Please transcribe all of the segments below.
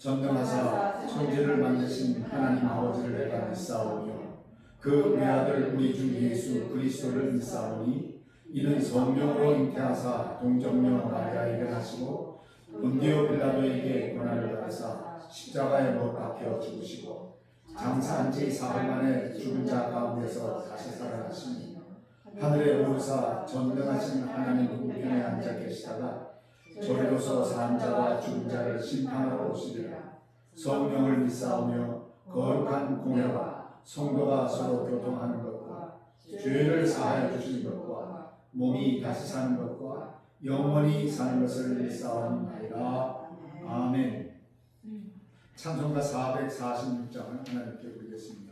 전능하사 천지를 만드신 하나님 아버지를 내가 믿사오며 그 외아들 우리 주 예수 그리스도를 믿사오니 이는 성령으로 잉태하사 동정녀 마리아에게 나시고 본디오 빌라도에게 고난을 받으사 십자가에 못 박혀 죽으시고 장사한 지 사흘 만에 죽은 자 가운데서 다시 살아나시니 하늘에 오르사 전능하신 하나님 우편에 앉아 계시다가 저리로서 산 자와 죽은 자를 심판하러 오시리라. 성령을 믿사오며 거룩한 공회와 성도가 서로 교통하는 것과 죄를 사하여 주시는 것과 몸이 다시 사는 것과 영원히 사는 것을 믿사옵나이다. 아멘. 찬송가 446장을 하나님께 부르겠습니다.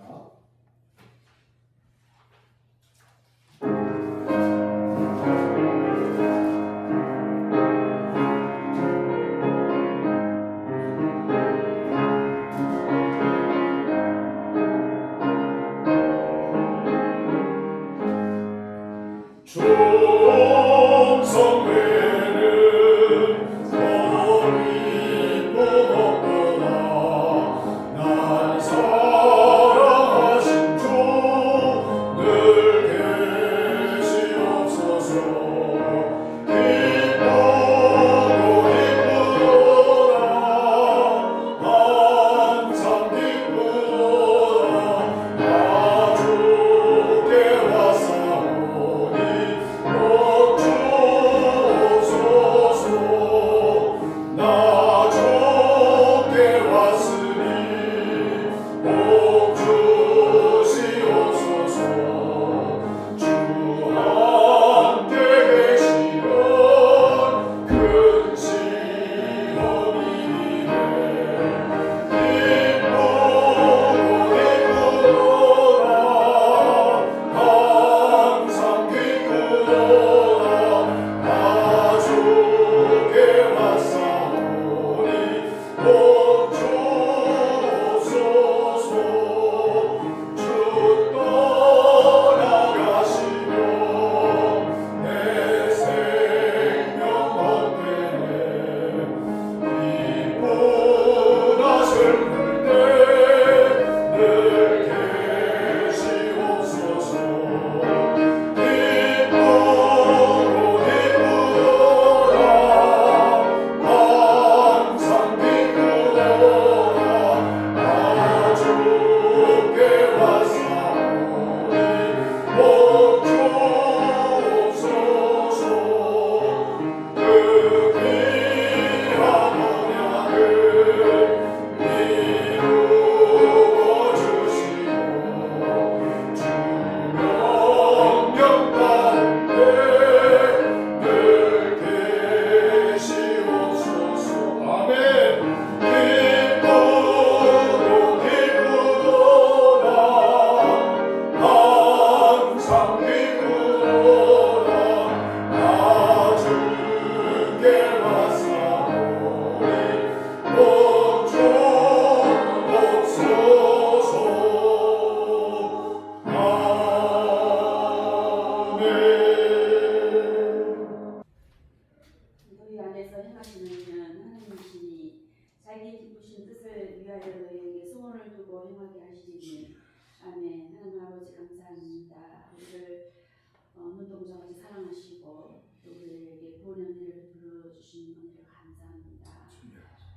눈동자같이 사랑하시고 우리에게 구원의 은혜를 베풀어 주신 은혜를 감사합니다.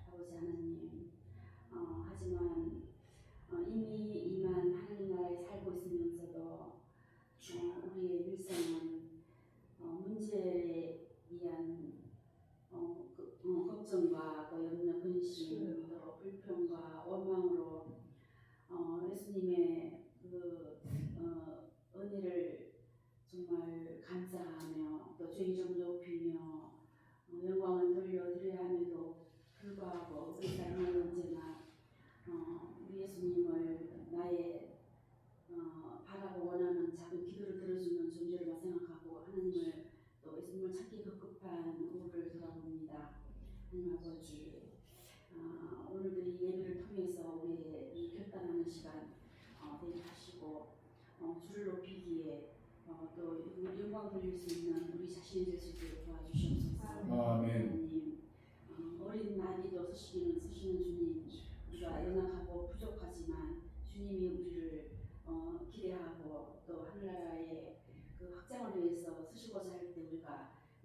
아버지 하나님, 하지만 이미 이만 하나님 나라에 살고 있으면서도 우리의 일생은 문제에 의한 걱정과 또 염려, 근심, 또 불평과 원망으로 예수님의 그 은혜를 정말 감사하며 또 죄 이름 높이며 영광을 돌려드려야 함에도 불구하고 우리 삶은 언제나 우리 예수님을 나의 바라고 원하는 작은 기도를 들어주는 존재로 생각하고 하나님을 또 예수님을 찾기 급급한 우리를 돌아봅니다. 하나님 아버지, 오늘도 이 예배를 통해서 우리의 이 결단하는 시간 되게 하시고 주를 높이기에 또 영광 돌릴 수 있는 우리 자신이 될 수 있도록 도와주시옵소서. 또 하늘나라의 그 확장을 위해서 쓰시고자 할 때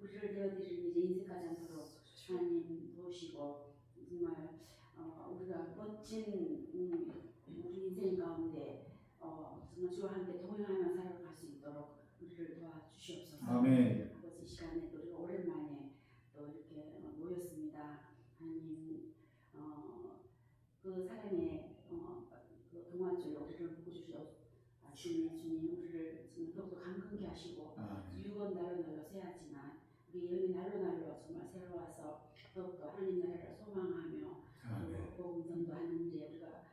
우리를 되어드리는 이제 인생까지 않도록 하나님 도우시고 정말 우리가 멋진 우리 인생 가운데 정말 주와 함께 동행하며 살아갈 수 있도록 우리를 도와주시옵소서. 아멘. 아버지 시간에 또 우리가 오랜만에 또 이렇게 모였습니다. 하나님 그 사랑의 그 동화줄 우리를 묶어주시옵소서. 주님 우리를 정말 더욱더 강건케 하시고 육은 날로 날로 새하지만 우리 영이 날로 날로 정말 새로워서 더욱더 하나님 나라를 소망하며 복음 전도하는 일에 우리가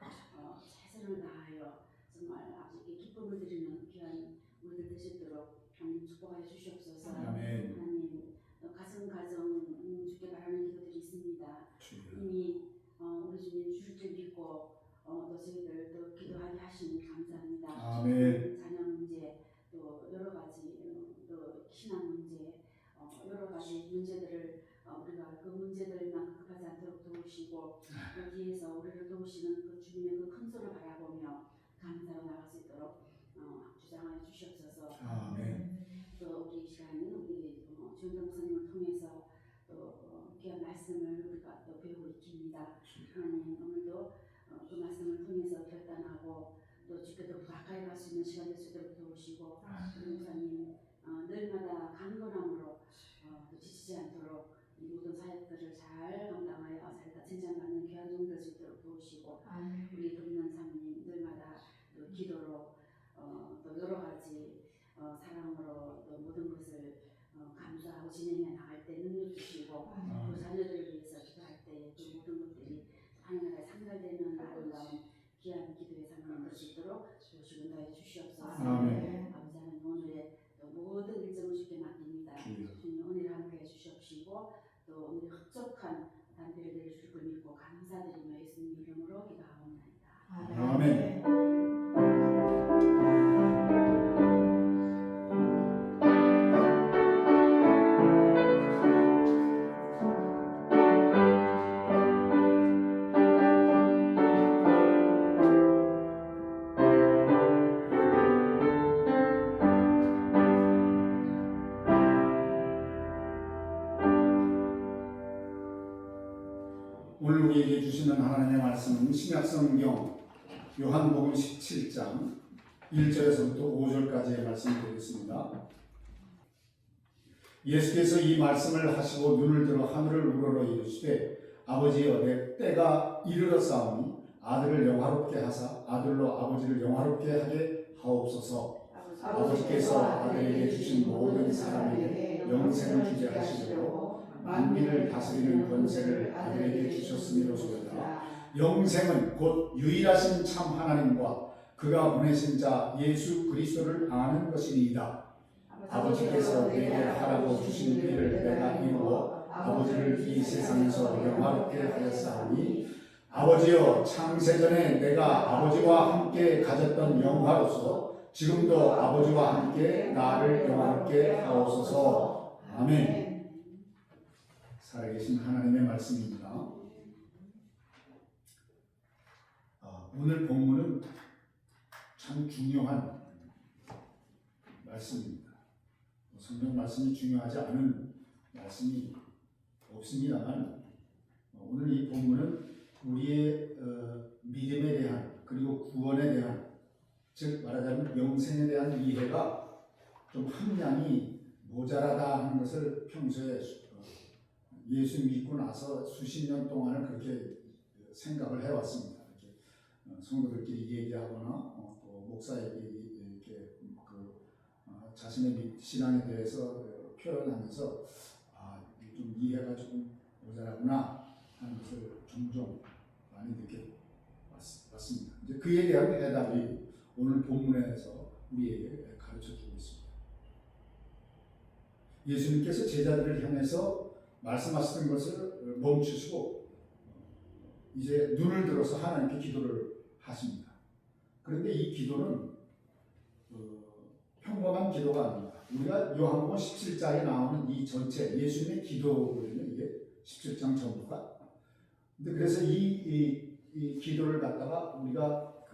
최선을 다하여 정말 아버지께 기쁨을 드리는 귀한 우리들 되시도록 하나님 축복하여 주시옵소서. 아멘. 하나님 가정 주께 바라는 기도들이 있습니다. 이미 우리 주님 주실 줄 믿고 또 저희들 또 기도하게 하시니 감사합니다. 아멘. 자녀 문제 또 여러 가지 또 신앙 문제 여러 가지 문제들을 우리가 그 문제들만 급하지 않도록 도우시고 여기에서 우리를 도우시는 그 주님의 그 큰 손을 바라보며 감사로 나갈 수 있도록 주장하여 주시옵소서. 아멘. 또 우리 시간은 우리 주현정 목사님을 통해서 또 귀한 말씀을 우리가 또 배우고 있습니다. 하나님 오늘도 그 말씀을 통해서 결단하고 또 주께 더 가까이 갈 수 있는 시간 될 수 있도록 도우시고 우리 목사님 늘마다 강건함으로 또 지치지 않도록 이 모든 사역들을 잘 감당하여 살다 칭찬받는 귀한 종들 될 수 있도록 도우시고 우리 돕는 사모님 늘마다 또 기도로 또 여러 가지 사랑으로 또 모든 것을 감수하고 진행해 나갈 때 능력 주시고 또 자녀들을 위해서 기도할 때 그 모든 것들이 하나님의 상달되는 아름다운 귀한 기도의 사모님 될 수 있도록 주시고 인도해 주시옵소서. 아멘. 아버지 하나님 오늘의 모든 일정을 주께 맡깁니다. 주님 은혜를 함께 주시옵시고 또 오늘의 흡족한 단비를 내려주실 걸 믿고 감사드리며 예수님 이름으로 기도하옵나이다. 아멘. 오늘 우리에게 주시는 하나님의 말씀은 신약성경 요한복음 17장 1절에서부터 5절까지의 말씀이 되겠습니다. 예수께서 이 말씀을 하시고 눈을 들어 하늘을 우러러 이르시되 아버지여 내 때가 이르렀사오니 아들을 영화롭게 하사 아들로 아버지를 영화롭게 하게 하옵소서. 아버지께서 아들에게 주신 모든 사람에게 영생을 주게 하시려고 만민을 다스리는 권세를 아들에게 주셨음이로소이다. 영생은 곧 유일하신 참 하나님과 그가 보내신 자 예수 그리스도를 아는 것이니이다. 아버지께서 내게 하라고 주신 일을 내가 이루어 아버지를 이 세상에서 영화롭게 하였사오니 아버지여 창세전에 내가 아버지와 함께 가졌던 영화로서 지금도 아버지와 함께 나를 영화롭게 하옵소서. 아멘. 살아계신 하나님의 말씀입니다. 오늘 본문은 참 중요한 말씀입니다. 성경 말씀이 중요하지 않은 말씀이 없습니다만 오늘 이 본문은 우리의 믿음에 대한 그리고 구원에 대한 즉 말하자면 영생에 대한 이해가 좀 함량이 모자라다 하는 것을 평소에 예수 믿고 나서 수십 년 동안을 그렇게 생각을 해왔습니다. 이렇게 성도들끼리 얘기하거나 또 목사에게 이렇게 자신의 신앙에 대해서 표현하면서 좀 이해가 조금 모자라구나 하는 것을 종종 많이 느껴봤습니다. 이제 그에 대한 해답이 오늘 본문에서 우리에게 가르쳐주고 있습니다. 예수님께서 제자들을 향해서 말씀하시던 것을 멈추시고 이제 눈을 들어서 하나님께 기도를 하십니다. 그런데 이 기도는 평범한 기도가 아닙니다. 우리가 요한복음 17장에 나오는 이 전체 예수님의 기도거든요. 이게 17장 전부가. 근데 그래서 이 기도를 갖다가 우리가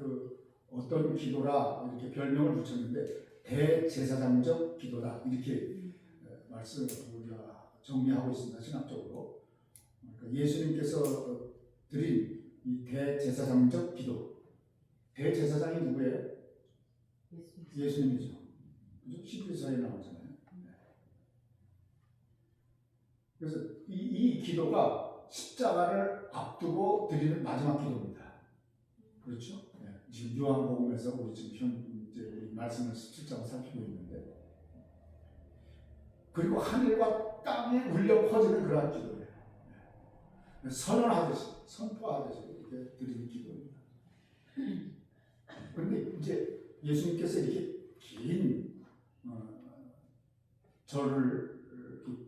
어떤 기도라 이렇게 별명을 붙였는데 대제사장적 기도다 이렇게 말씀을 우리가 정리하고 있습니다. 신학적으로. 그러니까 예수님께서 드린 이 대제사장적 기도. 대제사장이 누구예요? 예수님이죠. 그죠? 히브리서에 나오잖아요. 그래서 이 기도가 십자가를 앞두고 드리는 마지막 기도입니다. 그렇죠? 네. 지금 요한복음에서 우리 지금 이제 우리 말씀을 17장 살피고 있는데, 그리고 하늘과 땅에 울려 퍼지는 그러한 기도예요. 네. 선언하듯이, 선포하듯이 이렇게 드리는 기도입니다. 그런데 이제 예수님께서 이렇게 긴 절을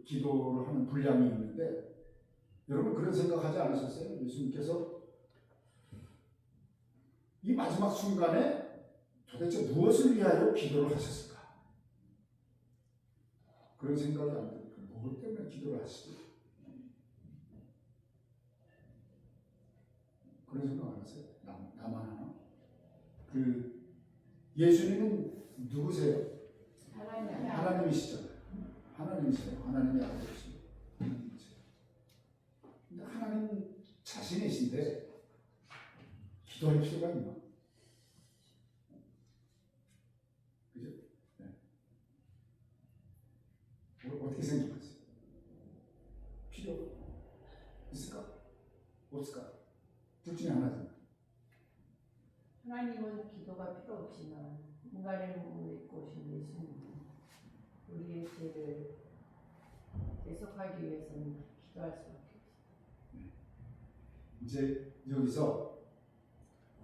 기도를 하는 분량이 있는데, 여러분 그런 생각하지 않으셨어요? 예수님께서 이 마지막 순간에 도대체 무엇을 위하여 기도를 하셨을까? 그런 생각이 안 들어요. 무엇 때문에 기도를 하시지? 그런 생각 안 하세요? 나만 하나? 예수님은 누구세요? 하나님이시잖아요. 하나님이세요. 하나님의 아버지시고 하나님이세요. 근데 하나님 자신이신데 기도할 필요가 있나? 그죠? 네. 어떻게 생각하세요? 필요 있을까? 없을까? 둘 중에 하나잖아요. 하나님은 기도가 필요 없지만 인간의 몸을 입고 오신 예수님은 우리의 죄를 대속하기 위해서는 기도할 수밖에 없습니다. 이제 여기서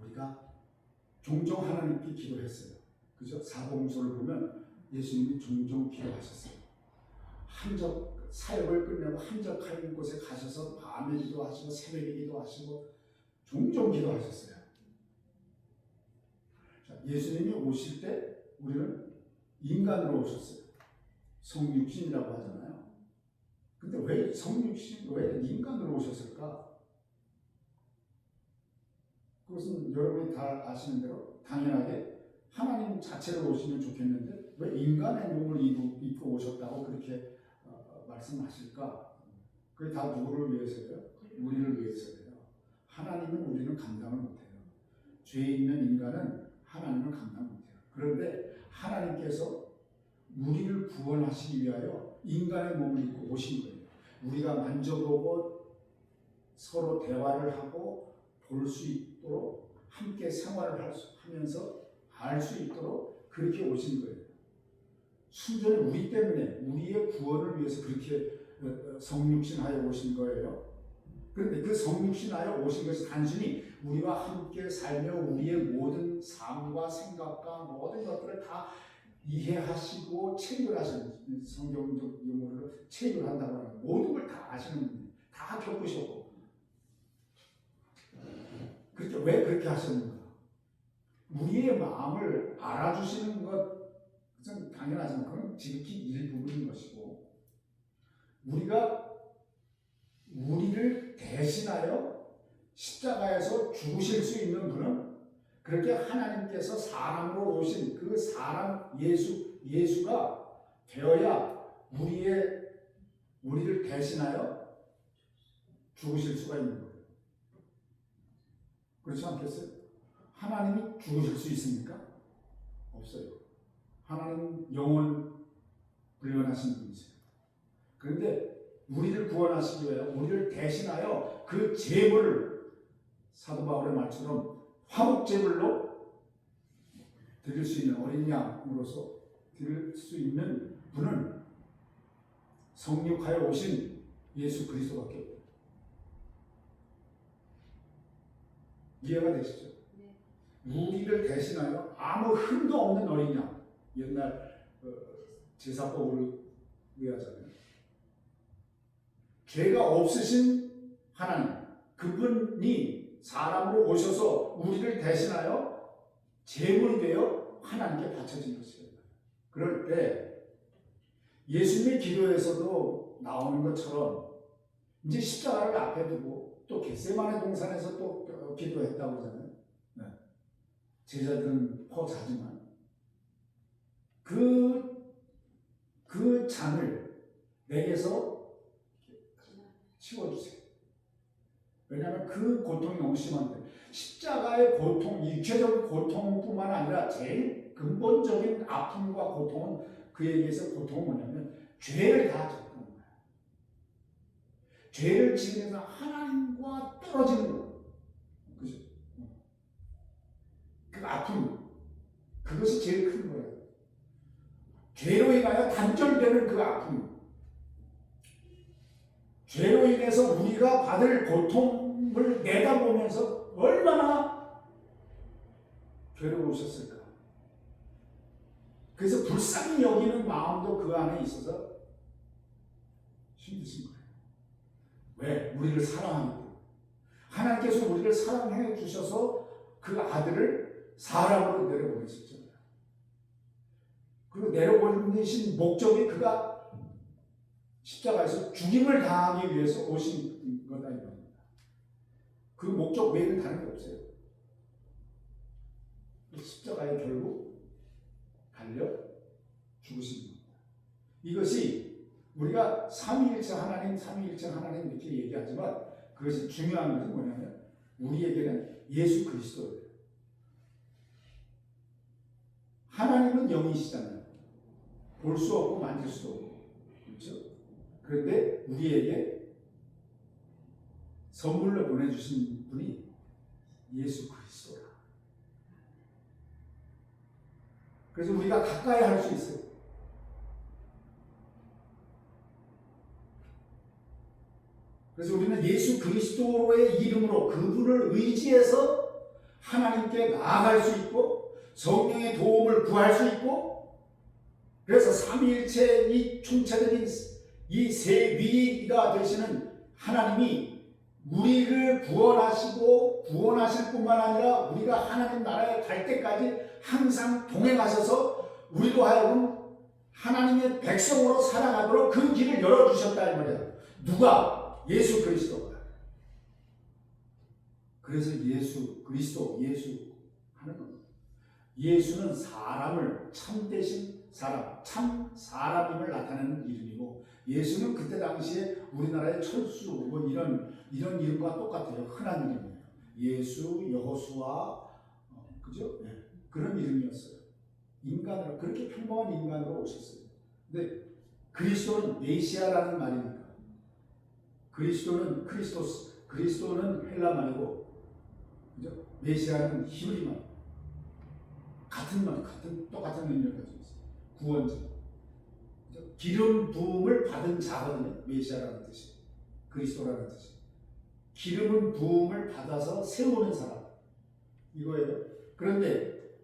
우리가 종종 하나님께 기도했어요. 그죠? 사복음서를 보면 예수님이 종종 기도하셨어요. 한적 사역을 끝내고 한적한 곳에 가셔서 밤에 기도하시고 새벽에 기도하시고 종종 기도하셨어요. 자, 예수님이 오실 때 우리는 인간으로 오셨어요. 성육신이라고 하잖아요. 근데 왜 성육신, 왜 인간으로 오셨을까? 그것은 여러분이 다 아시는 대로 당연하게 하나님 자체로 오시면 좋겠는데 왜 인간의 몸을 입고 오셨다고 그렇게 말씀하실까? 그게 다 누구를 위해서요? 우리를 위해서예요. 하나님은 우리는 감당을 못해요. 죄 있는 인간은 하나님을 감당 못해요. 그런데 하나님께서 우리를 구원하시기 위하여 인간의 몸을 입고 오신 거예요. 우리가 만져보고 서로 대화를 하고 볼 수 있도록 함께 생활을 하면서 알 수 있도록 그렇게 오신 거예요. 순전히 우리 때문에 우리의 구원을 위해서 그렇게 성육신하여 오신 거예요. 그런데 그 성육신하여 오신 것이 단순히 우리와 함께 살며 우리의 모든 삶과 생각과 모든 것들을 다 이해하시고 체결하시는, 성경적 용어로 체결한다고 하는, 모든 걸 다 아시는 분이 다 겪으셨고, 그렇게 왜 그렇게 하셨는가? 우리의 마음을 알아주시는 것은 당연하지만 그건 지극히 일부분인 것이고, 우리를 대신하여 십자가에서 죽으실 수 있는 분은 그렇게 하나님께서 사람으로 오신 그 사람 예수가 되어야 우리를 대신하여 죽으실 수가 있는 거예요. 그렇지 않겠어요? 하나님이 죽으실 수 있습니까? 없어요. 하나님은 영원 불변하신 분이세요. 그런데 우리를 구원하시기 위해 우리를 대신하여 그 제물을 사도 바울의 말처럼 화목제물로 드릴 수 있는, 어린 양으로서 드릴 수 있는 분은 성육하여 오신 예수 그리스도밖에 없어요. 이해가 되시죠? 네. 우리를 대신하여 아무 흠도 없는 어린 양, 옛날 제사법으로 의하자면 죄가 없으신 하나님, 그분이 사람으로 오셔서 우리를 대신하여 제물이 되어 하나님께 바쳐진 것이에요. 그럴 때 예수님의 기도에서도 나오는 것처럼 이제 십자가를 앞에 두고 또 겟세마네 동산에서 또 기도했다고 하잖아요. 네. 제자들은 허자지만 그 잔을 내게서 치워주세요. 왜냐하면 그 고통이 너무 심한데, 십자가의 고통, 육체적인 고통뿐만 아니라 제일 근본적인 아픔과 고통은, 그에게서 고통은 뭐냐면 죄를 다 졌다는 거예요. 죄를 지면서 하나님과 떨어지는 거예요. 그죠? 그 아픔, 그것이 제일 큰 거예요. 죄로 인하여 단절되는 그 아픔, 죄로 인해서 우리가 받을 고통을 내다보면서 얼마나 괴로우셨을까. 그래서 불쌍히 여기는 마음도 그 안에 있어서 힘드신 거예요. 왜? 우리를 사랑하기 때문에. 하나님께서 우리를 사랑해 주셔서 그 아들을 사람으로 내려보내셨잖아요. 그리고 내려보내신 목적이 그가 십자가에서 죽임을 당하기 위해서 오신 거다 이 말입니다. 그 목적 외에는 다른 게 없어요. 십자가에 결국 달려 죽으신 겁니다. 이것이 우리가 삼위일체 하나님, 삼위일체 하나님 이렇게 얘기하지만, 그것이 중요한 것은 뭐냐면 우리에게는 예수 그리스도예요. 하나님은 영이시잖아요. 볼 수 없고 만질 수도 없고, 그렇죠? 그런데 우리에게 선물로 보내주신 분이 예수 그리스도라. 그래서 우리가 가까이 할 수 있어요. 그래서 우리는 예수 그리스도의 이름으로, 그분을 의지해서 하나님께 나아갈 수 있고, 성령의 도움을 구할 수 있고, 그래서 삼위일체 이 총체적인 이 세 위가 되시는 하나님이 우리를 구원하시고, 구원하실 뿐만 아니라 우리가 하나님 나라에 갈 때까지 항상 동행하셔서 우리로 하여금 하나님의 백성으로 살아가도록 그 길을 열어주셨다 이 말이에요. 누가? 예수 그리스도가. 그래서 예수 그리스도, 예수 하는 겁니다. 예수는 사람을, 참되신 사람, 참 사람임을 나타내는 이름이고, 예수는 그때 당시에 우리나라의 철수 뭐 이런 이름과 똑같아요. 흔한 이름이에요. 예수, 여호수아, 그죠? 네. 그런 이름이었어요. 인간으로, 그렇게 평범한 인간으로 오셨어요. 근데 그리스도는 메시아라는 말이니까, 그리스도는 크리스토스, 그리스도는 헬라 말이고, 그죠? 메시아는 히브리 말. 같은 말, 똑같은 의미를 가지고 있어요. 구원자. 기름 부음을 받은 자거든요. 메시아라는 뜻이, 그리스도라는 뜻이. 기름은 부음을 받아서 세우는 사람, 이거예요. 그런데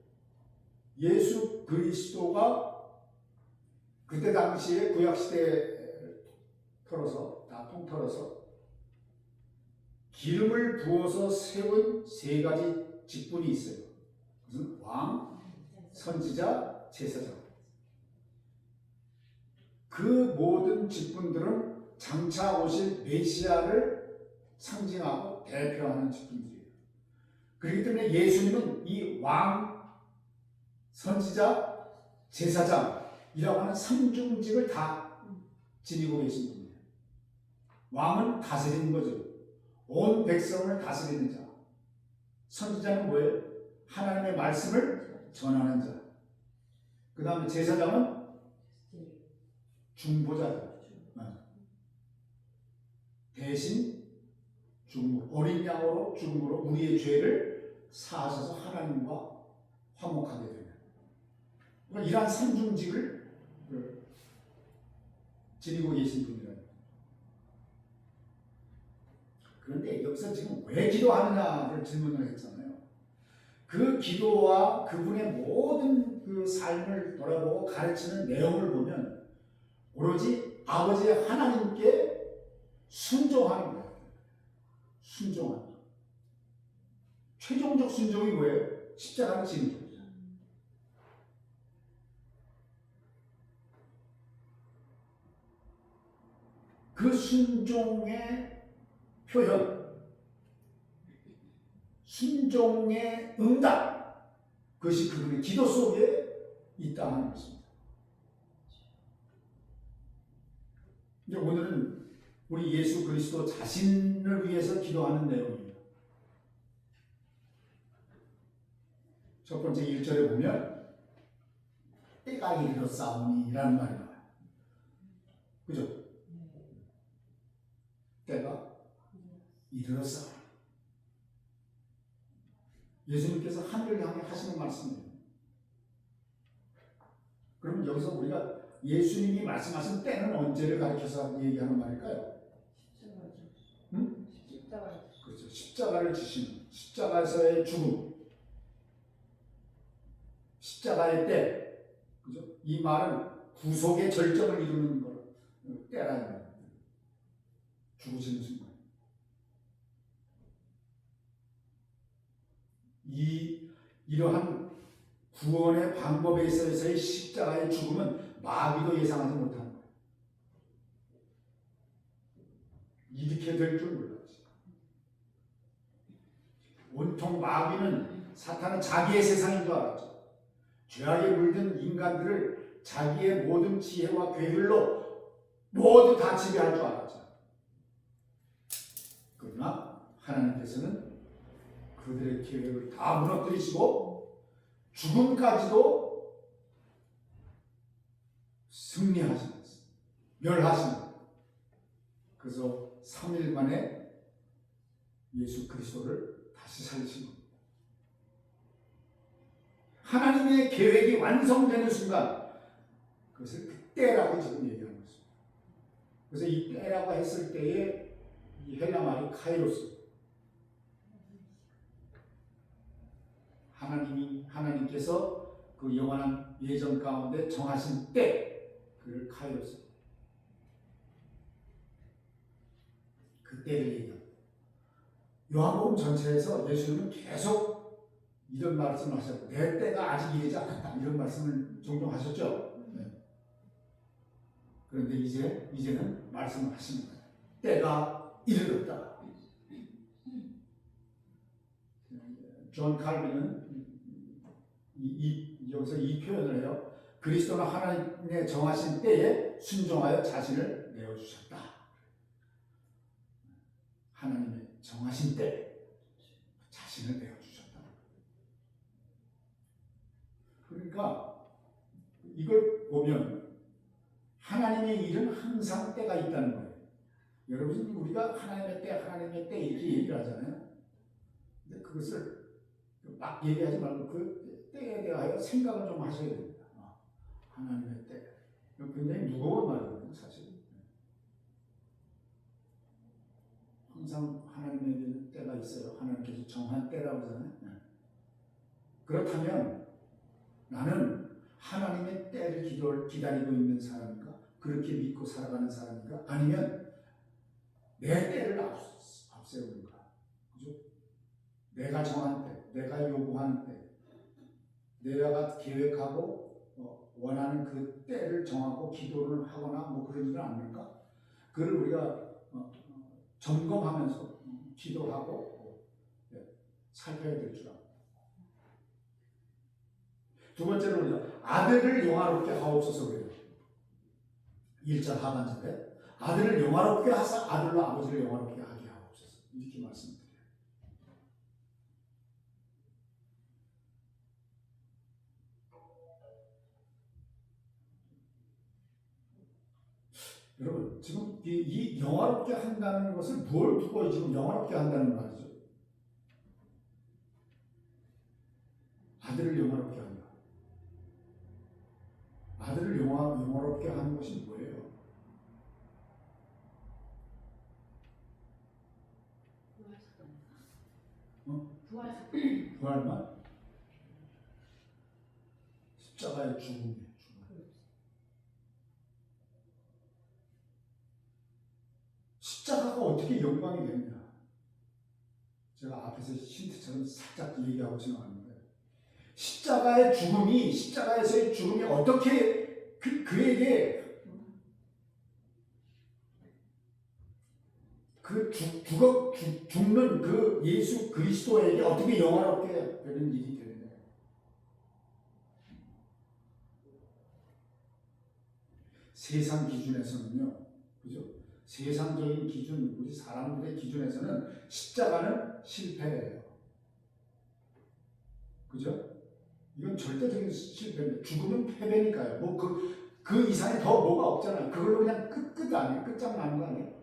예수 그리스도가 그때 당시에 구약시대에 털어서, 다 통털어서 기름을 부어서 세운 세 가지 직분이 있어요. 무슨? 왕, 선지자, 제사장. 그 모든 직분들은 장차 오실 메시아를 상징하고 대표하는 직분들이에요. 그렇기 때문에 예수님은 이 왕, 선지자, 제사장이라고 하는 삼중직을 다 지니고 계신 분이에요. 왕은 다스리는 거죠. 온 백성을 다스리는 자. 선지자는 뭐예요? 하나님의 말씀을 전하는 자. 그 다음에 제사장은 중보자다. 대신 중보, 어린 양으로 중보로 우리의 죄를 사하셔서 하나님과 화목하게 되는, 그러니까 이러한 삼중직을 지니고 계신 분이라는. 그런데 여기서 지금 왜 기도하느냐를 질문을 했잖아요. 그 기도와 그분의 모든 그 삶을 돌아보고 가르치는 내용을 보면 오로지 아버지 하나님께 순종하는 거예요. 순종하는 거. 최종적 순종이 뭐예요? 십자가를 지는 거죠. 그 순종의 표현, 순종의 응답, 그것이 그분의 기도 속에 있다 하는 것입니다. 이제 오늘은 우리 예수 그리스도 자신을 위해서 기도하는 내용이에요. 첫 번째 1절에 보면 때가 이르렀사오니라는 말이 나와요. 그죠? 때가 이르렀사오니. 예수님께서 하늘을 향해 하시는 말씀이에요. 그럼 여기서 우리가 예수님이 말씀하신 때는 언제를 가리켜서 얘기하는 말일까요? 십자가죠. 응? 십자가. 그렇죠. 십자가를 지시는, 십자가에서의 죽음, 십자가의 때, 그죠? 이 말은 구속의 절정을 이루는 거, 때라는 거예요. 죽으시는 순간. 이러한 구원의 방법에 있어서의 십자가의 죽음은 마귀도 예상하지 못하는 거예요. 이렇게 될 줄 몰랐지. 온통 마귀는, 사탄은 자기의 세상인 줄 알았죠. 죄악에 물든 인간들을 자기의 모든 지혜와 괴율로 모두 다 지배할 줄 알았죠. 그러나 하나님께서는 그들의 계획을 다 무너뜨리시고 죽음까지도 승리하시면서 멸하시는, 그래서 3일 만에 예수 그리스도를 다시 살리신 겁니다. 하나님의 계획이 완성되는 순간, 그것을 그때라고 지금 얘기하는 것입니다. 그래서 이 때라고 했을 때에 이 헬라 말이 카이로스, 하나님께서 그 영원한 예정 가운데 정하신 때, 그를 카이로스, 그 때를 얘기합니다. 요한복음 전체에서 예수님은 계속 이런 말씀을 하셨고, 내 때가 아직 이르지 않았다, 이런 말씀을 종종 하셨죠. 네. 그런데 이제는 말씀을 하시는 거예요. 때가 이르렀다. 존 칼빈은 여기서 이 표현을 해요. 그리스도는 하나님의 정하신 때에 순종하여 자신을 내어주셨다. 하나님의 정하신 때 자신을 내어주셨다. 그러니까 이걸 보면 하나님의 일은 항상 때가 있다는 거예요. 여러분, 우리가 하나님의 때 이렇게 얘기를 하잖아요. 근데 그것을 막 얘기하지 말고 그 때에 대하여 생각을 좀 하셔야 됩니다. 하나님의 때. 굉장히 무거운 말이거든요, 사실. 항상 하나님에게는 때가 있어요. 하나님께서 정한 때라고 하잖아요. 그렇다면 나는 하나님의 때를 기다리고 있는 사람인가? 그렇게 믿고 살아가는 사람인가? 아니면 내 때를 앞세우는가? 그죠? 내가 정한 때, 내가 요구하는 때, 내가 계획하고 원하는 그 때를 정하고 기도를 하거나 뭐 그러지는 않을까? 그걸 우리가 점검하면서 기도하고 살펴야 될 줄 압니다. 두 번째로 우리가 아들을 영화롭게 하옵소서 그래요. 1절 하반절에 아들을 영화롭게 하사 아들로 아버지를 영화롭게 하게 하옵소서, 이렇게 말씀드려요. 여러분, 지금 이 영화롭게 한다는 것을 뭘 두고 지금 영화롭게 한다는 말이죠? 아들을 영화롭게 한다. 아들을 영화롭게 하는 것이 뭐예요? 부활만? 십자가의 죽음. 십자가가 어떻게 영광이 됩니다. 제가 앞에서 힌트처럼 살짝 얘기하고 지나갔는데, 십자가에서의 죽음이 어떻게 그에게 죽는 그 예수 그리스도에게 어떻게 영화롭게 되는 일이 되느냐. 세상 기준에서는요, 그죠? 세상적인 기준, 우리 사람들의 기준에서는 십자가는 실패예요. 그죠? 이건 절대적인 실패입니다. 죽으면 패배니까요. 뭐 그 이상에 더 뭐가 없잖아요. 그걸로 그냥 끝 아니에요. 끝장나는 거 아니에요.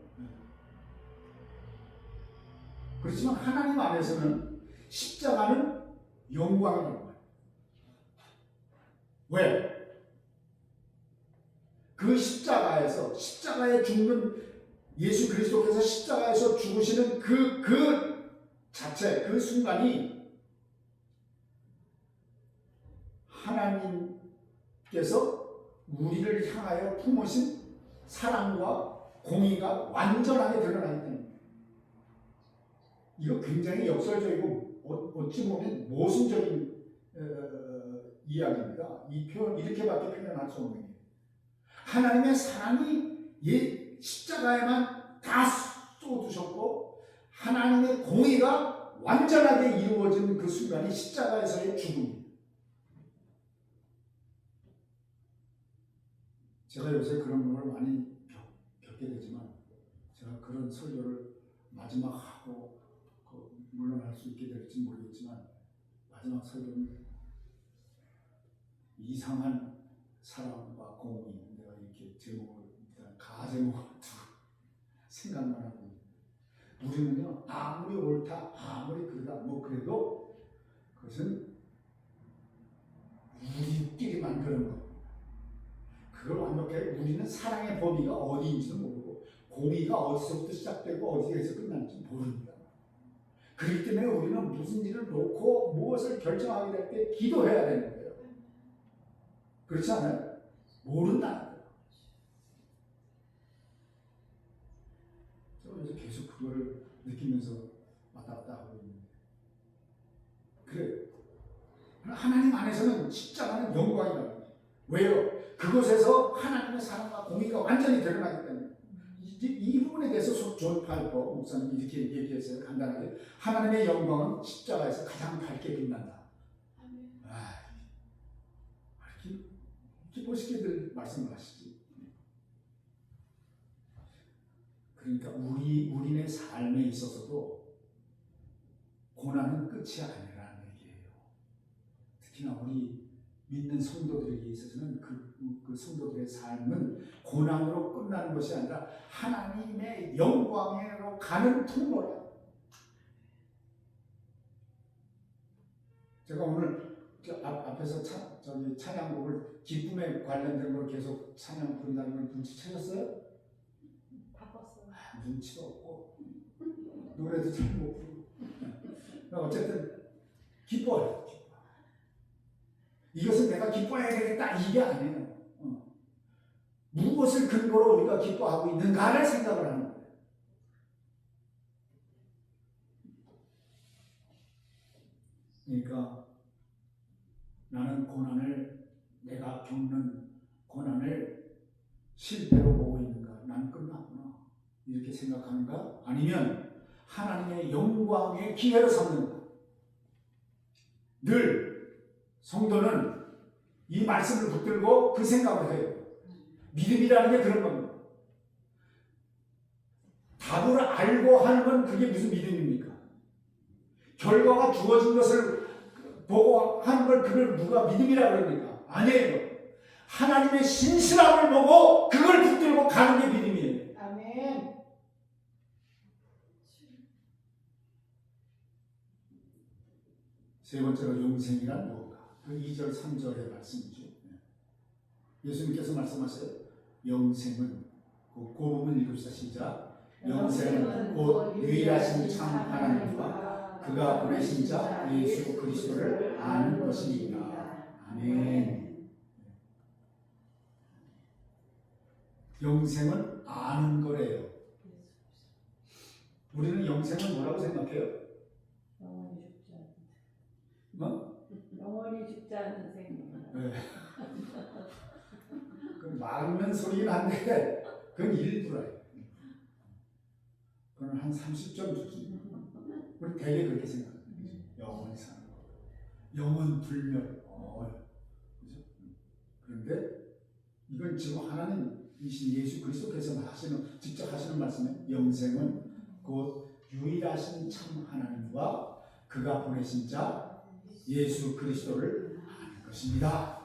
그렇지만 하나님 안에서는 십자가는 영광이라는 거예요. 왜? 그 십자가에 죽는 예수 그리스도께서 십자가에서 죽으시는 그 자체, 그 순간이 하나님께서 우리를 향하여 품으신 사랑과 공의가 완전하게 드러나기 때문에 이거 굉장히 역설적이고 어찌 보면 모순적인 이야기입니다. 이 표현 이렇게밖에 표현할 수 없는 게 하나님의 사랑이 십자가에만 다 쏟으셨고 하나님의 공의가 완전하게 이루어진 그 순간이 십자가에서의 죽음입니다. 제가 요새 그런 걸 많이 겪게 되지만 제가 그런 설교를 마지막 하고 물러날 수 있게 될지 모르겠지만 마지막 설교는 이상한 사랑과 공의, 내가 이렇게 제목을 일단 가제목을 두고 생각만 하고 우리는요 아무리 옳다 아무리 그러다 뭐 그래도 그것은 우리끼리만 그런 거 그걸 완벽하게 우리는 사랑의 범위가 어디인지도 모르고 공의가 어디서부터 시작되고 어디에서 끝나는지 모릅니다. 그렇기 때문에 우리는 무슨 일을 놓고 무엇을 결정하게 될 때 기도해야 되는 거예요. 그렇지 않아요? 모른다. 제가 요새 계속 그거를 느끼면서 왔다 갔다 하고 있는데 그래 하나님 안에서는 십자가는 영광이라는 거예요. 왜요? 그곳에서 하나님의 사랑과 공의가 완전히 드러나기 때문에 이 부분에 대해서 존 파이퍼 목사님이 이렇게 얘기했어요. 간단하게 하나님의 영광은 십자가에서 가장 밝게 빛난다. 이렇게 멋있게들 말씀을 하시지. 그러니까 우리네 삶에 있어서도 고난은 끝이 아니라는 얘기예요. 특히나 우리 믿는 성도들에게 있어서는 그 성도들의 삶은 고난으로 끝나는 것이 아니라 하나님의 영광으로 가는 통로라. 제가 오늘 앞에서 찬양곡을 기쁨에 관련된 걸 계속 찬양 부른다는 걸 눈치채셨어요? 바빴어요. 눈치도 없고 노래도 잘 못 부르고 어쨌든 기뻐요. 이것은 내가 기뻐해야 되겠다 이게 아니에요. 무엇을 근거로 우리가 기뻐하고 있는가를 생각을 하는 거예요. 그러니까 나는 내가 겪는 고난을 실패로 보고 있는가? 난 끝났구나 이렇게 생각하는가? 아니면 하나님의 영광의 기회로 삼는가? 늘 성도는 이 말씀을 붙들고 그 생각을 해요. 믿음이라는 게 그런 겁니다. 답을 알고 하는 건 그게 무슨 믿음입니까? 결과가 주어진 것을 보고 하는 걸 그걸 누가 믿음이라고 그럽니까? 아니에요. 하나님의 신실함을 보고 그걸 붙들고 가는 게 믿음이에요. 아멘. 세 번째로 영생이란 무엇인가? 그 2절 3절의 말씀이죠. 예수님께서 말씀하세요. 영생은 그 부분 읽읍시다. 시작. 영생은 곧 유일하신 참 하나님과 그가 보내신 자 예수 그리스도를 아는 것입니다. 아멘. 영생은 아는 거래요. 우리는 영생은 뭐라고 생각해요? 영원히 죽지 않는 뭐? 영원히 죽지 않는 생명. 네. 그 막는 소리긴 한데 그건 일부라요. 그건 한 30점 주지. 우리 되게 그렇게 생각해요. 영원히 사는 거. 영원 불멸. 그죠? 그런데 이건 지금 하나님 이신 예수 그리스도께서 직접 하시는 말씀은 영생은 곧 유일하신 참 하나님과 그가 보내신 자 예수 그리스도를 아는 것입니다.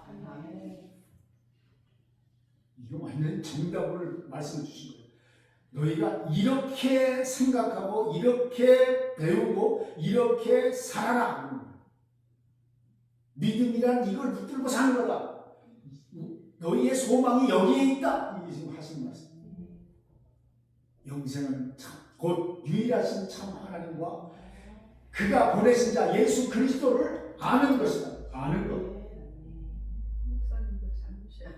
이거 완전 정답을 말씀해 주신 거예요. 너희가 이렇게 생각하고 이렇게 배우고 이렇게 살아라. 믿음이란 이걸 붙들고 사는 거다. 너희의 소망이 여기에 있다. 이게 지금 하시는 말씀. 영생은 곧 유일하신 참 하나님과 그가 보내신 자 예수 그리스도를 아는 것이다. 아는 것. 목사님도 잘못이야.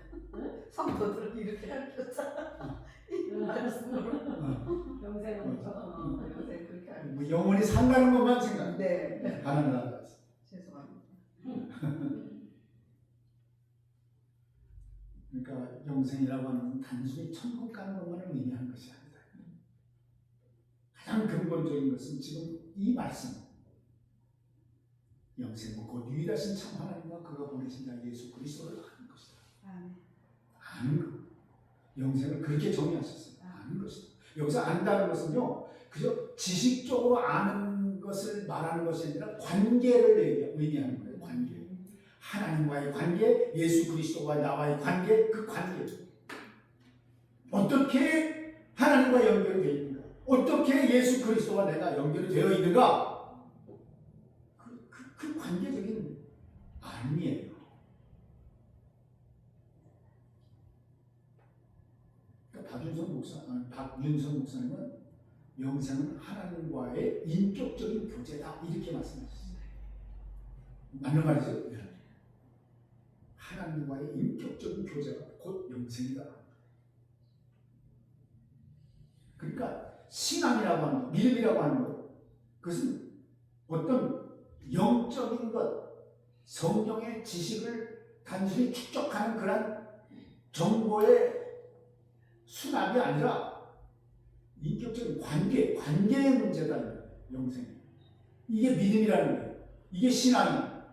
성도들은 이렇게 가르쳤잖아. 영생은 영생 그렇게 알고. 뭐 영원히 산다는 것만 생각. 네. 하나님. 죄송합니다. 그러니까 영생이라고 하는 건 단순히 천국 가는 것만을 의미하는 것이 아니다. 가장 근본적인 것은 지금 이 말씀. 영생은 곧 유일하신 참 하나님과 그가 보내신 자 예수 그리스도를 아는 것이다. 아는 것. 영생을 그렇게 정의하셨어요. 아는 것이다. 여기서 안다는 것은요, 그저 지식적으로 아는 것을 말하는 것이 아니라 관계를 의미하는 거예요. 관계. 하나님과의 관계, 예수 그리스도와 나와의 관계, 그 관계. 어떻게 하나님과 연결이 되어 있는가? 어떻게 예수 그리스도와 내가 연결이 되어 있는가? 그 관계적인 안이에요. 그러니까 박윤선 목사님은 영생은 하나님과의 인격적인 교제다 이렇게 말씀하셨어요. 맞는 말이죠? 네. 하나님과의 인격적인 교제가 곧 영생이다. 그러니까 신앙이라고 하는 것, 믿음이라고 하는 것, 그것은 어떤 영적인 것, 성경의 지식을 단순히 축적하는 그런 정보의 수납이 아니라 인격적인 관계의 문제다. 영생. 이게 믿음이라는 거예요. 이게 신앙이에요.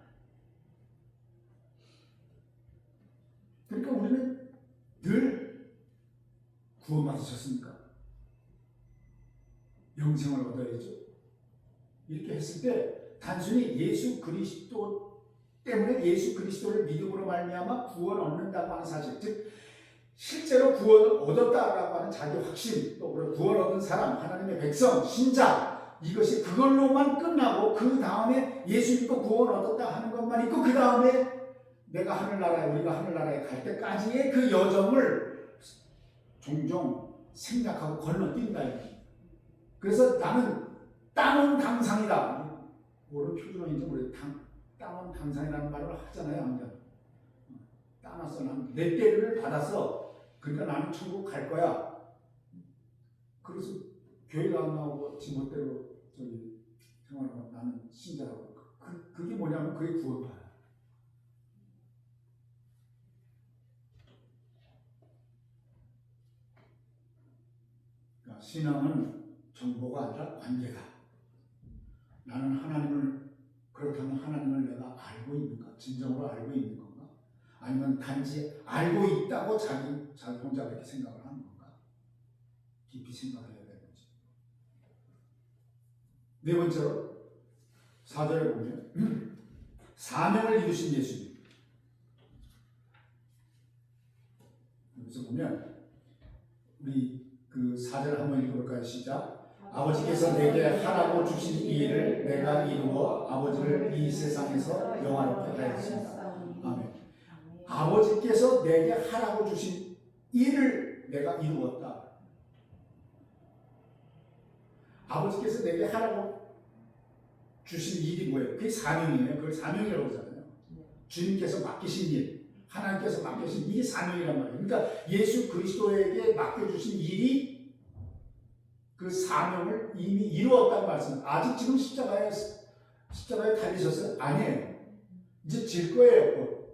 그러니까 우리는 늘 구원받으셨습니까? 영생을 얻어야죠. 이렇게 했을 때 단순히 예수 그리스도 때문에 예수 그리스도를 믿음으로 말미암아 구원 얻는다고 하는 사실, 즉 실제로 구원을 얻었다라고 하는 자기 확신, 또 구원 얻은 사람, 하나님의 백성, 신자, 이것이 그걸로만 끝나고 그 다음에 예수 믿고 구원 얻었다 하는 것만 있고 그 다음에 내가 하늘나라에, 우리가 하늘나라에 갈 때까지의 그 여정을 종종 생략하고 건너뛴다. 그래서 나는 땅은 당상이다. 뭐를 표준어인지 모르겠어요. 땅은 당상이라는 말을 하잖아요. 항상. 따놨어. 나는 내 때를 받아서 그러니까 나는 천국 갈 거야. 그래서 교회가 안 나오고 지멋대로 저기 생활하고 나는 신자라고. 그게 뭐냐면 그게 구원파야. 그러니까 신앙은 정보가 아니라 관계다. 나는 하나님을, 그렇다면 하나님을 내가 알고 있는가? 진정으로 알고 있는 건가? 아니면 단지 알고 있다고 자기 혼자 그렇게 생각을 하는 건가? 깊이 생각해야 되는 거지. 네 번째로 4절에 보면 사명을 이루신 예수님. 여기서 보면 우리 그 4절 한번 읽어볼까요? 시작. 아버지께서 내게 하라고 주신 이 일을 내가 이루어 아버지를 이 세상에서 영화롭게 하였습니다. 아멘. 아버지께서 내게 하라고 주신 일을 내가 이루었다. 아버지께서 내게 하라고 주신 일이 뭐예요? 그게 사명이에요. 그걸 사명이라고 하잖아요. 주님께서 맡기신 일, 하나님께서 맡기신 이게 사명이란 말이에요. 그러니까 예수 그리스도에게 맡겨주신 일이 그 사명을 이미 이루었다는 말씀. 아직 지금 십자가에 달리셨어요? 아니에요. 이제 질 거예요.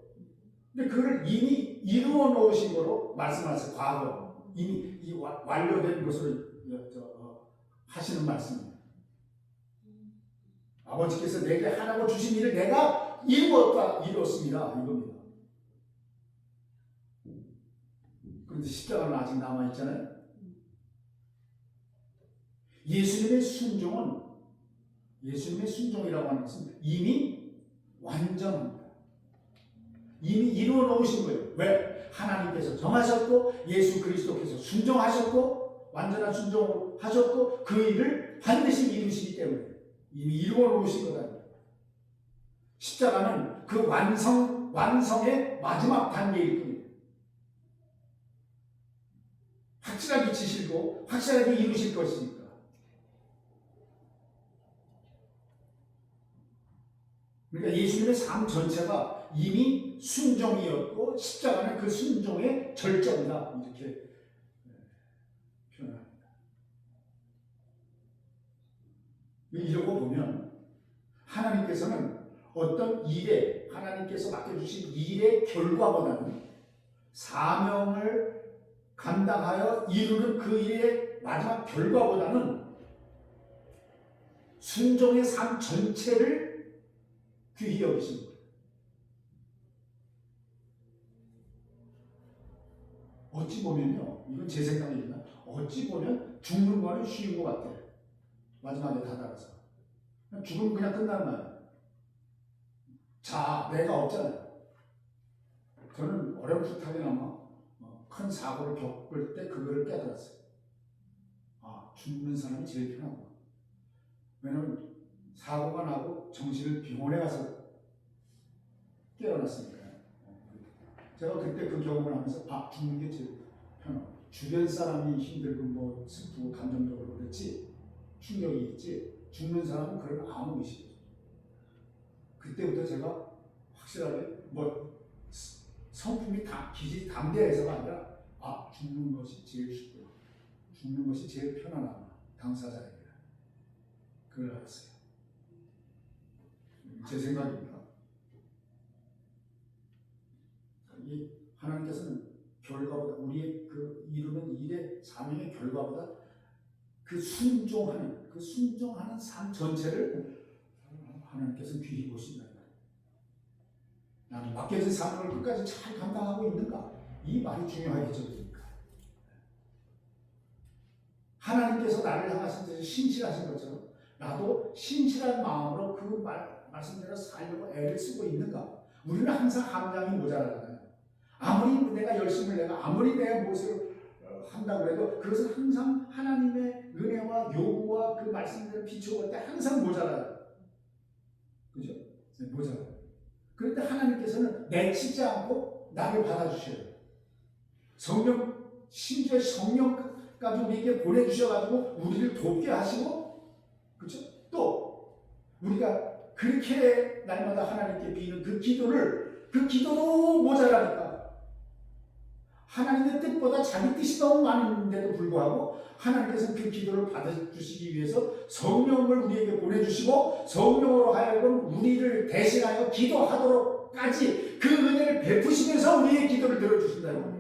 근데 그걸 이미 이루어 놓으신 거로 말씀하세요. 과거. 이미 완료된 것으로 하시는 말씀입니다. 아버지께서 내게 하라고 주신 일을 내가 이루었습니다. 이겁니다. 그런데 십자가는 아직 남아있잖아요. 예수님의 순종이라고 하는 것은 이미 완전합니다. 이미 이루어 놓으신 거예요. 왜? 하나님께서 정하셨고 예수 그리스도께서 순종하셨고 완전한 순종을 하셨고 그 일을 반드시 이루시기 때문에 이미 이루어 놓으신 거다. 십자가는 그 완성의 마지막 단계일 뿐입니다. 확실하게 지시고 확실하게 이루실 것이니까. 그러니까 예수님의 삶 전체가 이미 순종이었고 십자가는 그 순종의 절정이다. 이렇게 표현합니다. 이러고 보면 하나님께서는 어떤 일에 하나님께서 맡겨주신 일의 결과보다는 사명을 감당하여 이루는 그 일의 마지막 결과보다는 순종의 삶 전체를 귀히 여기신 거예요. 어찌 보면요, 이건 제 생각입니다. 어찌 보면 죽는 거는 쉬운 것 같아요. 마지막에 다다라서 죽으면 그냥 끝나는 말이에요. 자, 내가 없잖아요. 저는 어렴풋하게나마 큰 사고를 겪을 때 그거를 깨달았어요. 아, 죽는 사람이 제일 편하구나. 왜냐면 사고가 나고 정신을 병원에 가서 깨어났으니까요. 제가 그때 그 경험을 하면서 아, 죽는 게 제일 편하고 주변 사람이 힘들고 뭐 슬프고 감정적으로 그렇지 충격이 있지 죽는 사람은 그런 아무 의식이 없어요. 그때부터 제가 확실하게 뭐 성품이 기질이 담대해서가 아니라 아, 죽는 것이 제일 쉽구나. 죽는 것이 제일 편안하구나. 당사자에게. 그걸 알았어요. 제 생각입니다. 이 하나님께서는 결과보다 우리의 그 이루는 일의 사명의 결과보다 그 순종하는 삶 전체를 하나님께서는 귀히 보신다. 나는 맡겨진 사명을 끝까지 잘 감당하고 있는가? 이 말이 중요하겠죠. 하나님께서 나를 향하신 듯이 신실하신 것처럼 나도 신실한 마음으로 그 말씀대로 살려고 애를 쓰고 있는가? 우리는 항상 함량이 모자라잖아요. 아무리 내가 열심을 내가 아무리 내 무엇을 한다고 해도 그것은 항상 하나님의 은혜와 요구와 그 말씀대로 비춰볼 때 항상 모자라요. 그죠? 네, 모자라요. 그런데 하나님께서는 내치지 않고 나를 받아주셔요. 심지어 성령까지 우리에게 보내주셔가지고 우리를 돕게 하시고, 그렇죠? 또 우리가 그렇게 날마다 하나님께 비는 그 기도도 모자라니까 하나님의 뜻보다 자기 뜻이 너무 많은데도 불구하고 하나님께서는 그 기도를 받아주시기 위해서 성령을 우리에게 보내주시고 성령으로 하여금 우리를 대신하여 기도하도록까지 그 은혜를 베푸시면서 우리의 기도를 들어주신다는 거예요.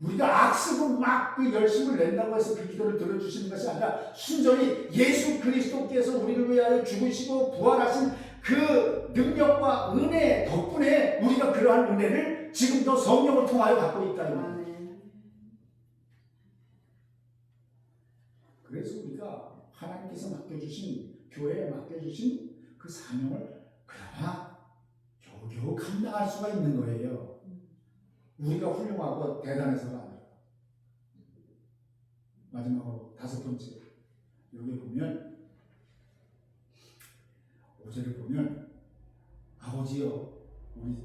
우리가 악쓰고 막 그 열심을 낸다고 해서 그 기도를 들어주시는 것이 아니라 순전히 예수 그리스도께서 우리를 위하여 죽으시고 부활하신 그 능력과 은혜 덕분에 우리가 그러한 은혜를 지금도 성령을 통하여 갖고 있다는 거예요. 그래서 우리가 하나님께서 맡겨주신 교회에 맡겨주신 그 사명을 그나마 겨우겨우 감당할 수가 있는 거예요. 우리가 훌륭하고 대단해서가 아니라. 마지막으로 5번째, 여기 보면 5절을 보면 아버지여, 우리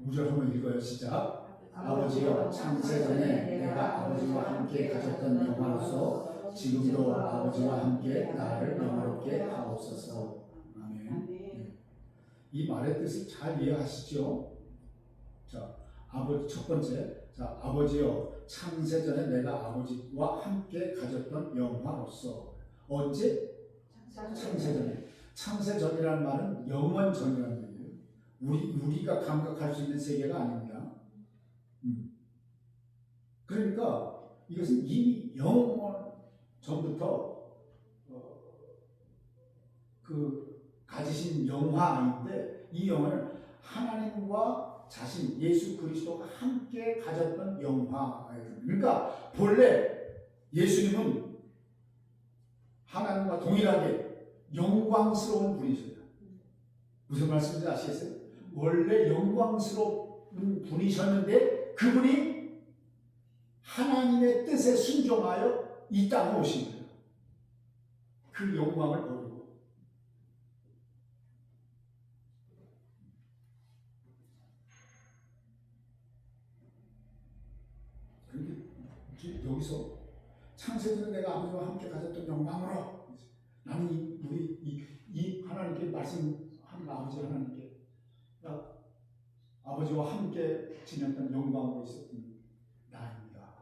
5절 한번 읽어요. 시작. 아버지여, 창세전에 내가 아버지와 함께 가졌던 영화로서 지금도 아버지와 함께 나를 영화롭게 하옵소서. 아멘. 이 말의 뜻을 잘 이해하시죠? 자, 첫 번째, 자, 아버지여, 창세전에 내가 아버지와 함께 가졌던 영화로서. 언제? 창세전에. 창세전이라는 말은 영원 전이라는 얘기예요. 우리가 감각할 수 있는 세계가 아닙니다. 그러니까 이것은 이미 영원 전부터 그 가지신 영화인데 이 영화는 하나님과 자신 예수 그리스도가 함께 가졌던 영화예요. 그러니까 본래 예수님은 하나님과 동일하게 영광스러운 분이셔요. 무슨 말씀인지 아시겠어요? 원래 영광스러운 분이셨는데 그분이 하나님의 뜻에 순종하여 이 땅에 오신 거예요. 그 영광을 버리고. 그런데 여기서 창세기는 내가 아버지와 함께 가졌던 영광으로 나는 이 하나님께 말씀하는 아버지 하나님께 아버지와 함께 지냈던 영광으로 있었던 나입니다.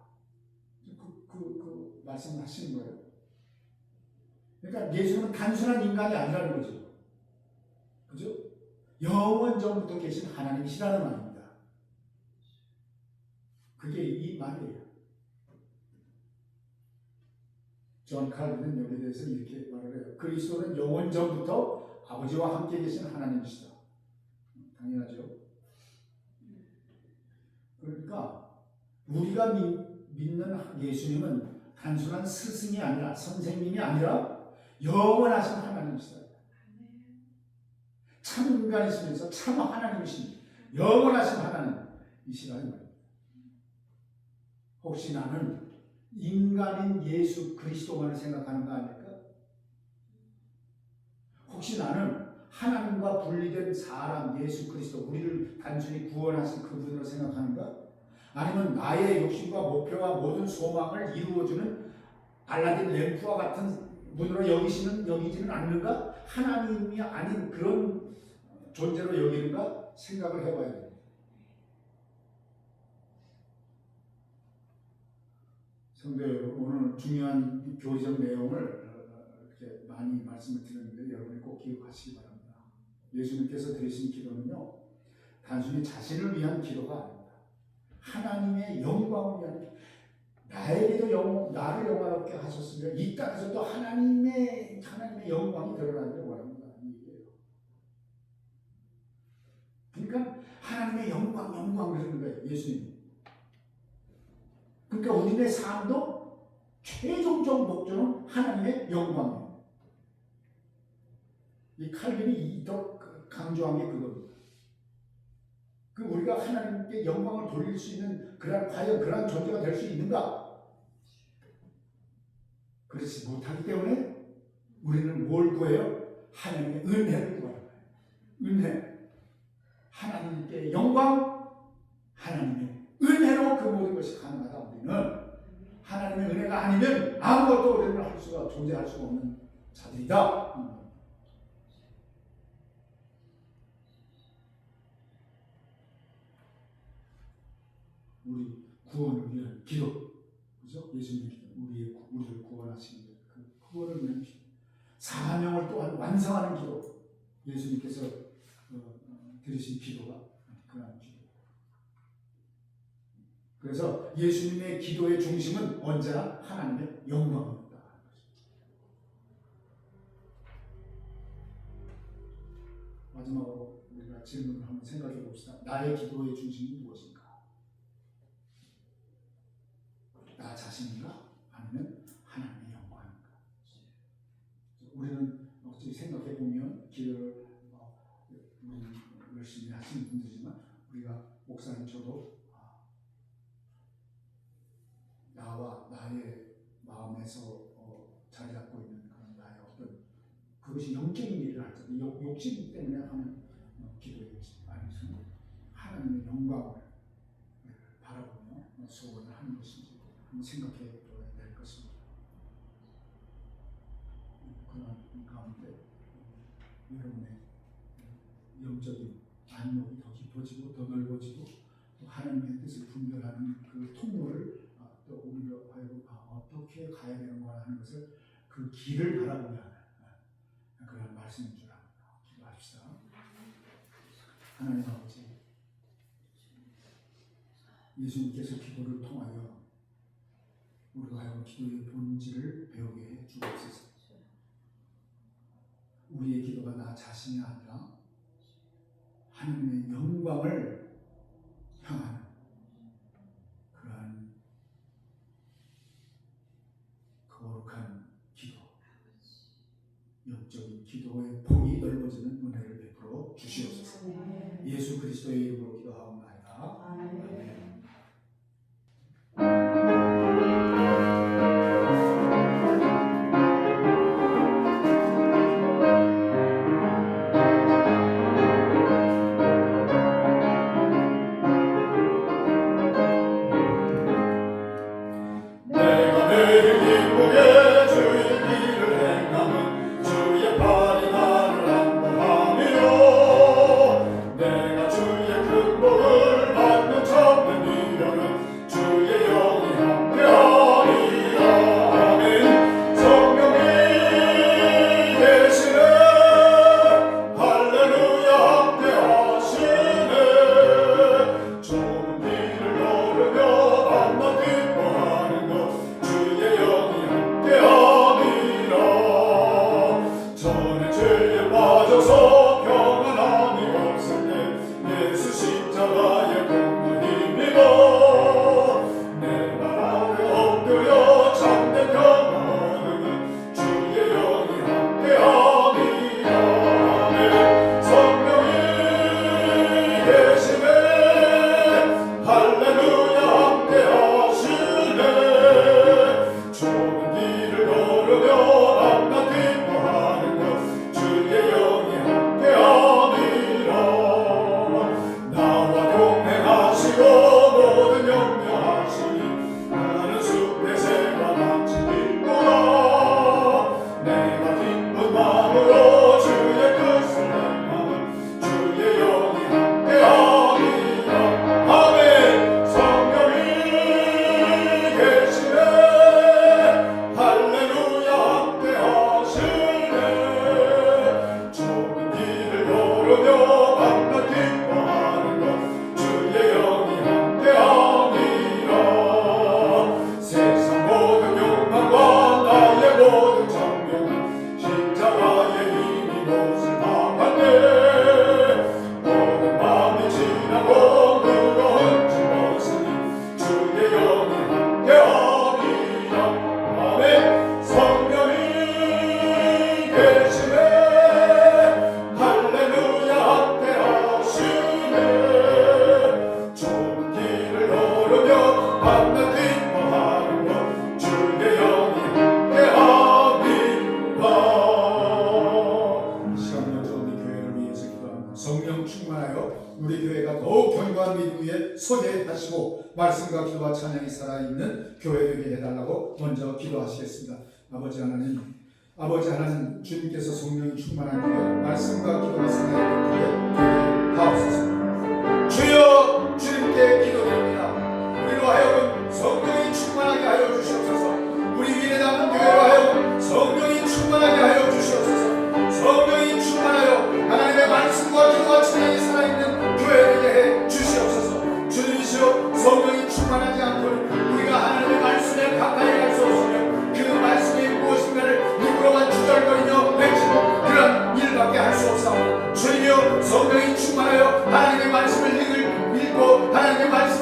그 말씀을 하시는 거예요. 그러니까 예수는 단순한 인간이 아니라는 거죠. 그죠? 영원 전부터 계신 하나님이시라는 말입니다. 그게 이 말이에요. 존 칼빈은 여기에 대해서 이렇게 말을 해요. 그리스도는 영원 전부터 아버지와 함께 계신 하나님이시다. 당연하죠. 그러니까 우리가 믿는 예수님은 단순한 스승이 아니라 선생님이 아니라 영원하신 하나님이시다. 참 인간이시면서 참 하나님이신 영원하신 하나님이시라는 말입니다. 혹시 나는 인간인 예수 그리스도만을 생각하는 거 아닐까? 혹시 나는 하나님과 분리된 사람 예수 그리스도 우리를 단순히 구원하신 그분으로 생각하는가? 아니면 나의 욕심과 목표와 모든 소망을 이루어주는 알라딘 램프와 같은 분으로 여기지는 않는가? 하나님이 아닌 그런 존재로 여기는가? 생각을 해봐야 됩니다. 성도 여러분, 오늘 중요한 교리적 내용을 이렇게 많이 말씀을 드렸는데 여러분이 꼭 기억하시기 바랍니다. 예수님께서 드리신 기도는요, 단순히 자신을 위한 기도가 아닙니다. 하나님의 영광을 위한, 나에게도 나를 영화롭게 하셨으며 이 땅에서 또 하나님의 영광이 드러나기를 원합니다. 그러니까 하나님의 영광 그러는 거예요, 예수님. 그러니까 우리의 삶도 최종적 목적은 하나님의 영광이에요. 이 칼빈이 이토록 강조한 게 그겁니다. 그 우리가 하나님께 영광을 돌릴 수 있는 과연 그런 존재가 될 수 있는가? 그렇지 못하기 때문에 우리는 뭘 구해요? 하나님의 은혜를 구하는 거예요. 은혜. 하나님께 영광, 하나님의 은혜로 그 모든 것이 가능하다. 우리는 하나님의 은혜가 아니면 아무것도 우리는 존재할 수가 없는 자들이다. 우리 구원을 위한 기도, 그죠? 예수님의 기도, 우리를 구원하시는 그 구원을 위한 기도, 사명을 또한 완성하는 기도, 예수님께서 드리신 기도가 그런 기도. 그래서 예수님의 기도의 중심은 언제나 하나님의 영광입니다. 마지막으로 우리가 질문을 한번 생각해 봅시다. 나의 기도의 중심이 무엇인가? 나 자신인가? 아니면 하나님의 영광인가? 우리는 어찌 생각해 보면 기도를 우리는 열심히 하시는 분들이지만 우리가 목사님 저도 나와 나의 마음에서 자리 잡고 있는 그런 나의 어떤 그것이 영적인 일을 할 때 욕심 때문에 하는 기도의 욕심 아니면 하나님의 영광을 바라보며 소원을 하는 것인지 한번 생각해 봐야 될 것입니다. 그런 가운데 여러분의 영적인 안목이 더 깊어지고 더 넓어지고 또 하나님의 뜻을 분별하는 그 통로를 또 우리가 하여금 어떻게 가야 되는가 하는 것을 그 길을 바라보게 하는 그런 말씀인 줄 압니다. 기도합시다. 하나님 아버지, 예수님께서 기도를 통하여 우리가 하여금 기도의 본질을 배우게 해 주옵소서. 우리의 기도가 나 자신이 아니라 하나님의 영광을 거룩한 기도, 영적인 기도의 폭이 넓어지는 은혜를 베풀어 주시옵소서. 예수 그리스도의 이름으로 기도하옵나이다. 아멘. 내가 내일 기쁘게 주의 길을 행하면 주의 팔이 나를 안보함이요 내가 주의 큰 복을 받는 참된 미련은 주의 영이 함께하리라. 아멘. 성령이 계시네 할렐루야 함께하시네 좁은 길을 걸으며 밤낮 기뻐하는 것 주의 영이 함께하니라. 전에 죄에 빠져서 평안함이 없을 때 예수 십자가의 공로 힘입어 내 발 아래 엎드려 참된 평안 얻으면 주의 영이 함께하니라. 아멘. 성령이 계시네 할렐루야 함께하시네 좁은 길을 걸으며 밤낮 기뻐하는 것 주의 영이 함께하니라. 나와 동행하시고 모든 염려하시니 나는 숲의 새가 남치기구나. 내가 기쁜 마음으로 주의 뜻을 행하면 주의 영이 함께하니라. 아멘. 성령이 계시네 할렐루야 함께하시네 좁은 길을 걸으며 밤낮 기뻐하는 것 주의 영이 함께하니라. 세상 모든 욕망과 나의 모든 정욕은 십자가의 힘이 못을 박았네. 모든 마음이 지나고 무거운 짐 벗으니 주의 영이 함께하리라. 아멘. 성령이 계시네 할렐루야 함께하시네 좁은 길을 걸으며 밤낮 기뻐하는 것 주의 영이 함께하니라. 시간 먼저 우리 교회를 위해서 기도합니다. 성령 충만하여 우리 교회가 더욱 견고한 믿음 위에 서게 하시고 말씀과 기도와 찬양이 살아있는 교회 되게 해달라고 먼저 기도하시겠습니다. 아버지 하나님 주님께서 성령이 충만한 교회 말씀과 기도가 살아있는 교회 되게 하옵소서. 주여 주님께 기도드립니다. 우리로 하여금 성령이 충만하게 하여 주시옵소서. 우리 위에 남은 교회로 하여금 성령이 충만하게 하여 주시옵소서. 성령이 충만하여 하나님의 말씀과 기도와 찬양이 살아있는 교회 되게 해 주시옵소서. 주님이시여 성령이 충만하지 않고는 우리가 하나님의 말씀에 가까이 갈 수 없으며 그 말씀이 무엇인가를 누구로만 주절거리며 외치고 그런 일밖에 할 수 없사오니 주님이여 성령이 충만하여 하나님의 말씀을 읽고 하나님의 말씀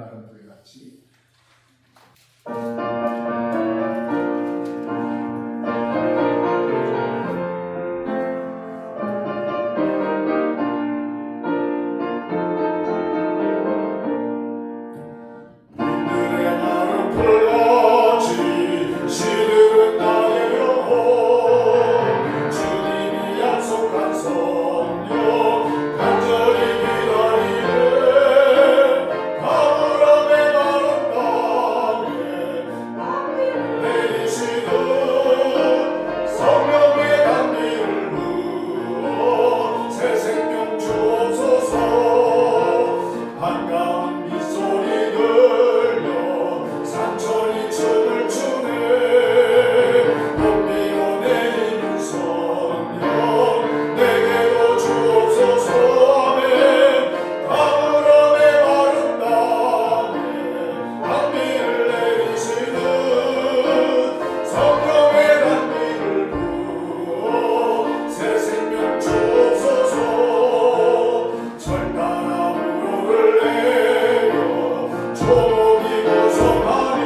여러분들 같이 그들의 말은 불같이 시들은 나의 영혼 주님이 약속한 성령 간절히 기다리네 가물함에 마른 땅에 내리시는 성령의 단비를 부어 새 생명 주옵소서 반가운 빗소리 들려 산천이 춤을 추네 봄비어 내리는 성령 내게로 주옵소서 아멘 가물함에 마른 땅에 단비를 내리시는 성령의 단비를 부어 새 생명 주옵소서 철가람으로를 내려 조목이 구성하니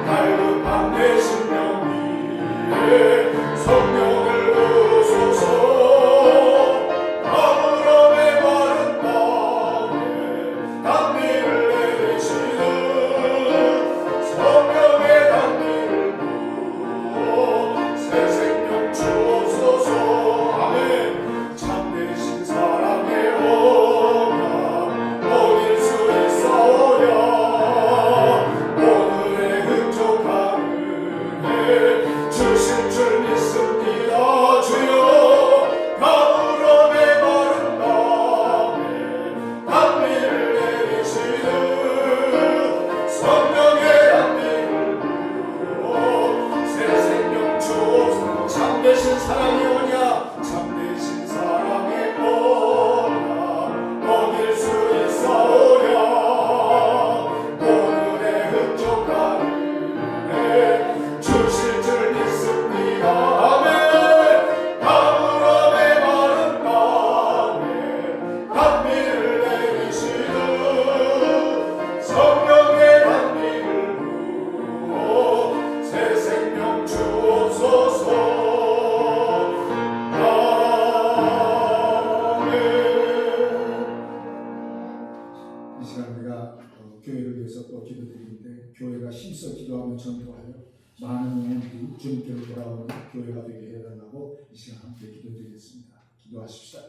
갈급한 내 심령 위에 성령을 부소서 가물함에 마른 땅에 단비를 내리시는 성령의 단비를 부어 새 생명 주옵소서 아멘 참되신 사랑의 언약 어딜 수 있사오랴 오늘의 흡족한 은혜 주실 줄 믿습니다 주여 가물함에 마른 땅에 단비를 내리시는 성령의 단비를 부어 새 생명 주옵소서 참되신 사랑의 언약 참되신 사랑의 언약 어딜 수 있사오랴 오늘의 흡족한 은혜 주실 줄 믿습니다 아멘 가물함에 마른 땅에 단비를 내리시는 성령의 단비를 부어 새 생명 주옵소서 이 시간 우리가 교회를 위해서 또 기도드리는데 교회가 힘써 기도하며 전도하여 많은 영혼들이 주님께로 돌아오는 교회가 되게 해달라고 이 시간 함께 기도드리겠습니다. 기도하십시다.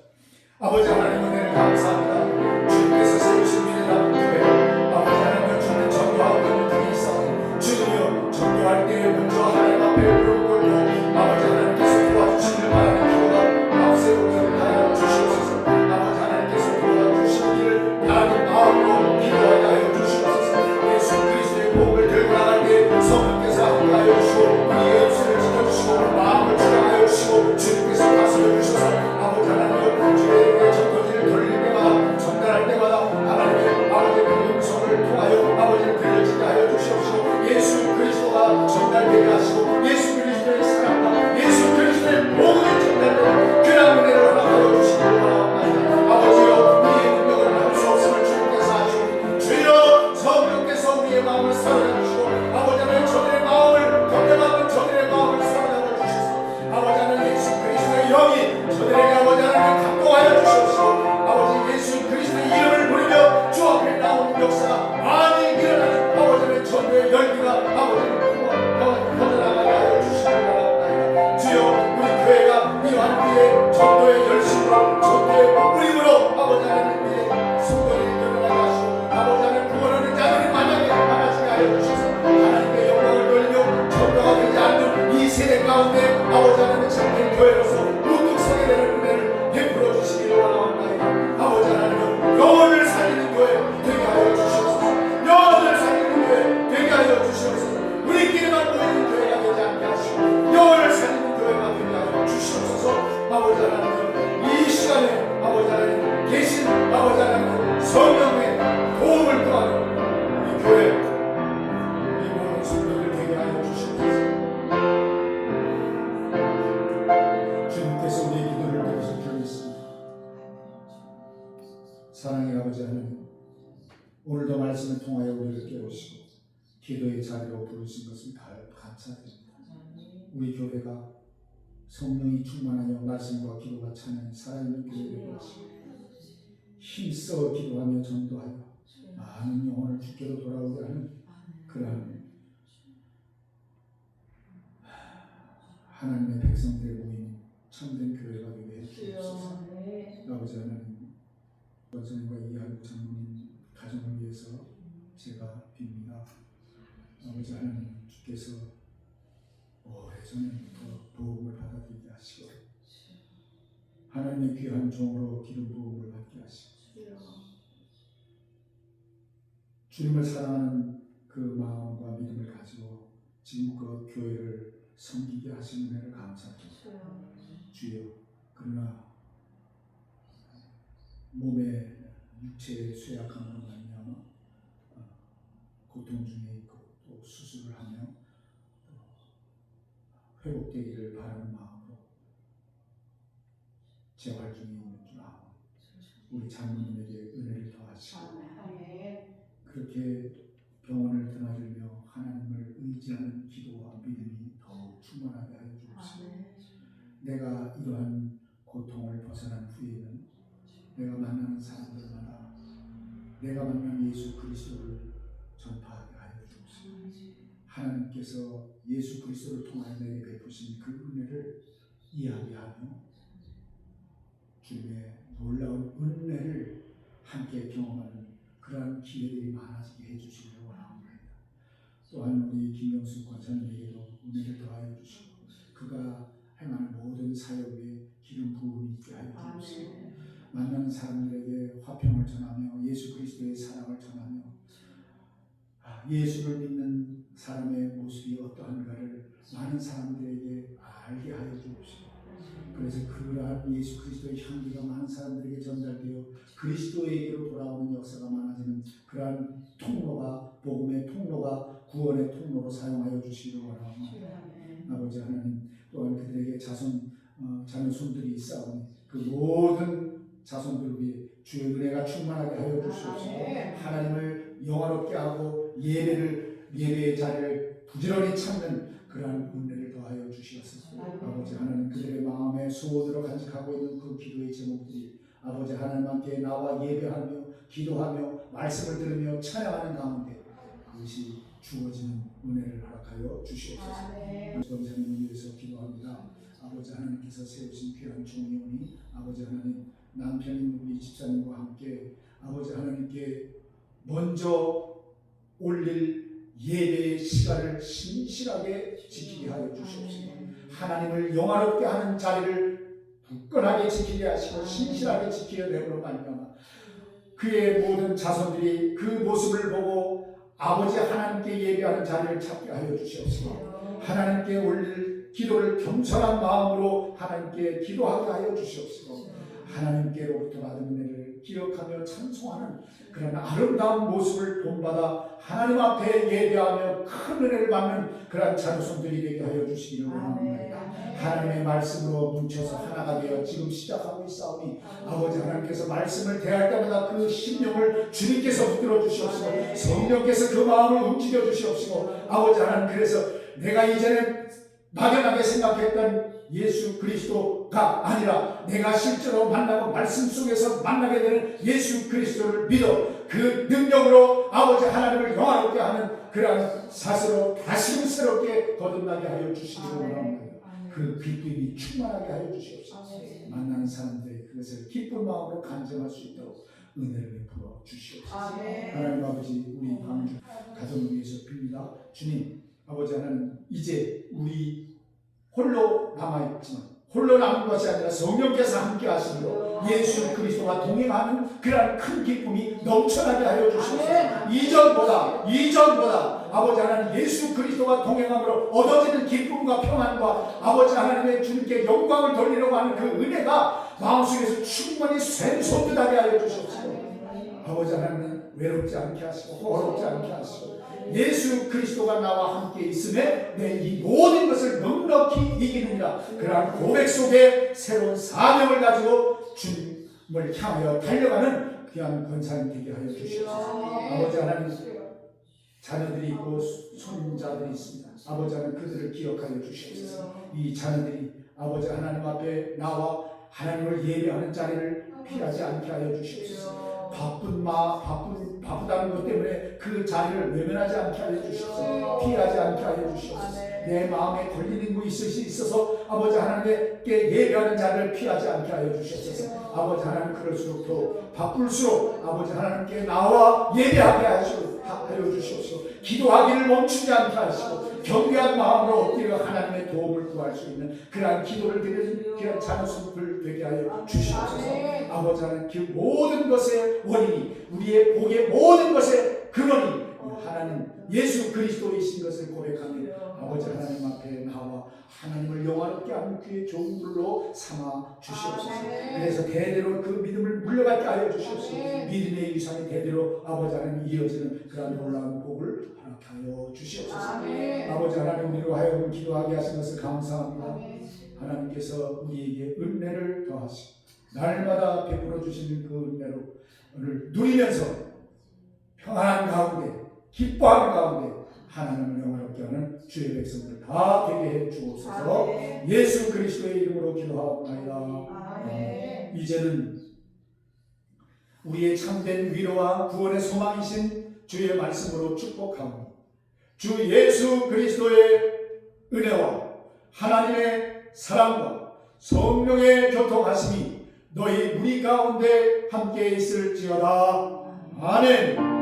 아버지 하나님 은혜를 감사합니다. 주님께서 세우신 미래라는 교회 아버지 하나님 주님 전도하고 있는 분이 있사오니 주님이여 전도할 때에 먼저 하나님 앞에 무릎 꿇고 아버지 하나님께서 도와주시길 바라는 기도가 앞세우기를 하여 주시옵소서. 아버지 하나님께서 도와주시기를 바라는 마음으로 기도하게 하여 주시옵소서. 예수 그리스도의 복을 들고 나갈 때 성령께서 함께하여 주시고 우리의 입술을 지켜주시고 마음을 주장하여 주시고 주님께서 다스려 주셔서 아버지 하나님 주의 전도지를 돌릴 때마다 전달할 때마다 하나님의 아버지의 음성을 통하여 아버지를 들려지게 하여 주시옵시고 예수 그리스도가 전달되게 하시고 예수 그리스도의 사랑과 예수 그리스도의 모든 전달되는 그런 은혜를 허락하여 주시기 바랍니다. 아버지여 우리의 능력을 할 수 없음을 주님께서 하시고 주여 성령께서 우리의 마음을 사로잡아 주시고 아버지 하나님 저들의 마음을 경배받는 저들의 마음을 사로잡아 주시소. 아버지 하나님 예수 그리스도의 영이 저들에게 아버지 하나님 감동하여 주시옵시고 아버지 예수 그리스도의 이름을 부르며 주 앞에 나오는 역사가 많이 일어나는 아버지 하나님 전도의 열기가 아버지 퍼져나가게 하여 주시기 바랍니다. 주여 우리 교회가 이러한 우리의 전도의 열심으로 전도의 뿌림으로 아버지 하나님 우리의 성도를 일어나게 하시고 아버지 하나님 구원하는 자들이 만약에 많아지게 하여 주시옵소서. 말씀을 통하여 우리를 깨우시고 기도의 자리로 부르신 것을 다 감사드립니다. 우리 교회가 성령이 충만하여 말씀과 기도가 차는 살아있는 교회를 하시고 힘써 기도하며 전도하여 많은 영혼을 주께로 돌아오게 하는 그러한 하나님의 백성들의 모인 참된 교회가 되게 해주옵소서. 아버지 하나님, 원장님과 이하국 장로님 가정을 위해서 제가 빕니다. 아버지 하나님, 주께서 오래전부터 부흥을 받아들이게 하시고 하나님의 귀한 종으로 기름 부음을 받게 하시고 주님을 사랑하는 그 마음과 믿음을 가지고 지금껏 교회를 섬기게 하신 은혜를 감사드립니다. 주여, 그러나 몸의 육체의 쇠약함으로 말미암아 고통 중에 있고 또 수술을 하며 회복되기를 바라는 마음으로 재활 중에 있는 줄 아오. 우리 장로님에게 은혜를 더하시고 그렇게 병원을 드나들며 하나님을 의지하는 기도와 믿음이 더욱 충만하게 하여 주옵시고 내가 이러한 고통을 벗어난 후에는 내가 만나는 사람들마다 내가 만난 예수 그리스도를 전파하게 하여 주옵시고 하나님께서 예수 그리스도를 통하여 내게 베푸신 그 은혜를 이야기하며 주님의 놀라운 은혜를 함께 경험하는 그러한 기회들이 많아지게 해주시기를 원합니다. 또한 우리 김영수 권사님에게도 은혜를 더하여 주시고 그가 행하는 모든 사역에 기름 부음이 있게 하여 주옵시고 만나는 사람들에게 화평을 전하며 예수 그리스도의 사랑을 전하며 예수를 믿는 사람의 모습이 어떠한가를 많은 사람들에게 알게 하여 주옵시고 그래서 그러한 예수 그리스도의 향기가 많은 사람들에게 전달되어 그리스도에게로 돌아오는 역사가 많아지는 그러한 통로가 복음의 통로가 구원의 통로로 사용하여 주시기를 원합니다. 아버지 하나님 또한 그들에게 자녀손들이 있사오니 그 모든 자손들 위해 주의 은혜가 충만하게 하여 주시옵시고 하나님을 영화롭게 하고 예배의 자리를 부지런히 찾는 그러한 은혜를 더하여 주시옵소서. 아버지 하나님 그들의 마음에 소원으로 간직하고 있는 그 기도의 제목들이 아버지 하나님 함께 나와 예배하며 기도하며 말씀을 들으며 찬양하는 가운데 그것이 주어지는 은혜를 허락하여 주시옵소서. 전사님을 위해서 기도합니다. 아버지 하나님께서 세우신 귀한 종이오니 아버지 하나님 남편인 우리 집사님과 함께 아버지 하나님께 먼저 올릴 예배의 시간을 신실하게 지키게 하여 주시옵소서. 하나님을 영화롭게 하는 자리를 굳건하게 지키게 하시고 신실하게 지키려 내므로 말미암아 그의 모든 자손들이 그 모습을 보고 아버지 하나님께 예배하는 자리를 찾게 하여 주시옵소서. 하나님께 올릴 기도를 겸손한 마음으로 하나님께 기도하게 하여 주시옵소서. 하나님께로부터 받은 은혜를 기억하며 찬송하는 그런 아름다운 모습을 본받아 하나님 앞에 예배하며 큰 은혜를 받는 그런 자녀손들이 되게 하여 주시기를 원합니다. 하나님의 말씀으로 뭉쳐서 하나가 되어 지금 시작하고 있사오니 아버지 하나님께서 말씀을 대할 때마다 그 심령을 주님께서 붙들어 주시옵시고 성령께서 그 마음을 움직여 주시옵시고 아버지 하나님 그래서 내가 이전에 막연하게 생각했던 예수 그리스도가 아니라 내가 실제로 만나고 말씀 속에서 만나게 되는 예수 그리스도를 믿어 그 능력으로 아버지 하나님을 영화롭게 하는 그러한 사슬로 다시 새롭게 거듭나게 하여 주시기를 원합니다. 그 기쁨이 충만하게 하여 주시옵소서. 만나는 사람들이 그것을 기쁜 마음으로 간증할 수 있도록 은혜를 베풀어 주시옵소서. 하나님 아버지 우리 방주 가정을 위해서 빕니다. 주님 아버지 하나님 이제 우리 홀로 남아있지만 홀로 남은 것이 아니라 성령께서 함께 하시므로 예수 그리스도와 동행하는 그러한 큰 기쁨이 넘쳐나게 하여 주시옵소서. 이전보다 아버지 하나님 예수 그리스도와 동행함으로 얻어지는 기쁨과 평안과 아버지 하나님의 주님께 영광을 돌리려고 하는 그 은혜가 마음속에서 충분히 샘솟듯하게 하여 주시옵소서. 아버지 하나님 외롭지 않게 하시고 호롭지 않게 하시고 예수 그리스도가 나와 함께 있음에 내 이 모든 것을 넉넉히 이기느니라 그러한 고백 속에 새로운 사명을 가지고 주님을 향하여 달려가는 귀한 권사님 되게 하여 주시옵소서. 주여. 아버지 하나님, 자녀들이 있고 손자들이 있습니다. 아버지 하나님, 그들을 기억하여 주시옵소서. 이 자녀들이 아버지 하나님 앞에 나와 하나님을 예배하는 자리를 피하지 않게 하여 주시옵소서. 바쁘다는 것 때문에 그 자리를 외면하지 않게 하여 주시옵소서. 피하지 않게 하여 주시옵소서. 내 마음에 걸리는 것이 있어서 아버지 하나님께 예배하는 자리를 피하지 않게 하여 주시옵소서. 아버지 하나님, 그럴수록 더 바쁠수록 아버지 하나님께 나와 예배하게 하여 주시옵소서. 기도하기를 멈추지 않게 하시고 경배한 마음으로 엎드려 하나님의 도움을 구할 수 있는 그러한 기도를 드리는 귀한 자녀수들 되게 하여 주시옵소서. 아버지 하나님, 그 모든 것의 원인이, 우리의 복의 모든 것의 근원이 하나님 예수 그리스도이신 것을 고백하며 아버지 하나님 앞에 나와 하나님을 영화롭게 하는 그의 종들로 삼아 주시옵소서. 그래서 대대로 그 믿음을 물려받게 하여 주시옵소서. 믿음의 유산이 대대로 아버지 하나님 이어지는 그런 놀라운 복을 허락하여 주시옵소서. 아버지 하나님, 우리로 하여금 기도하게 하신 것을 감사합니다. 하나님께서 우리에게 은혜를 더하시고 날마다 베풀어 주시는 그 은혜로 오늘 누리면서 평안한 가운데, 기뻐하는 가운데 하나님을 영화롭게 하는 주의 백성들 다 되게 해 주옵소서. 예수 그리스도의 이름으로 기도하옵나이다. 이제는 우리의 참된 위로와 구원의 소망이신 주의 말씀으로 축복하오니 주 예수 그리스도의 은혜와 하나님의 사랑과 성령의 교통하심이 너희 무리 가운데 함께 있을지어다. 아멘.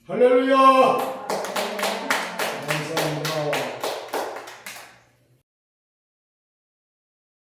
할렐루야.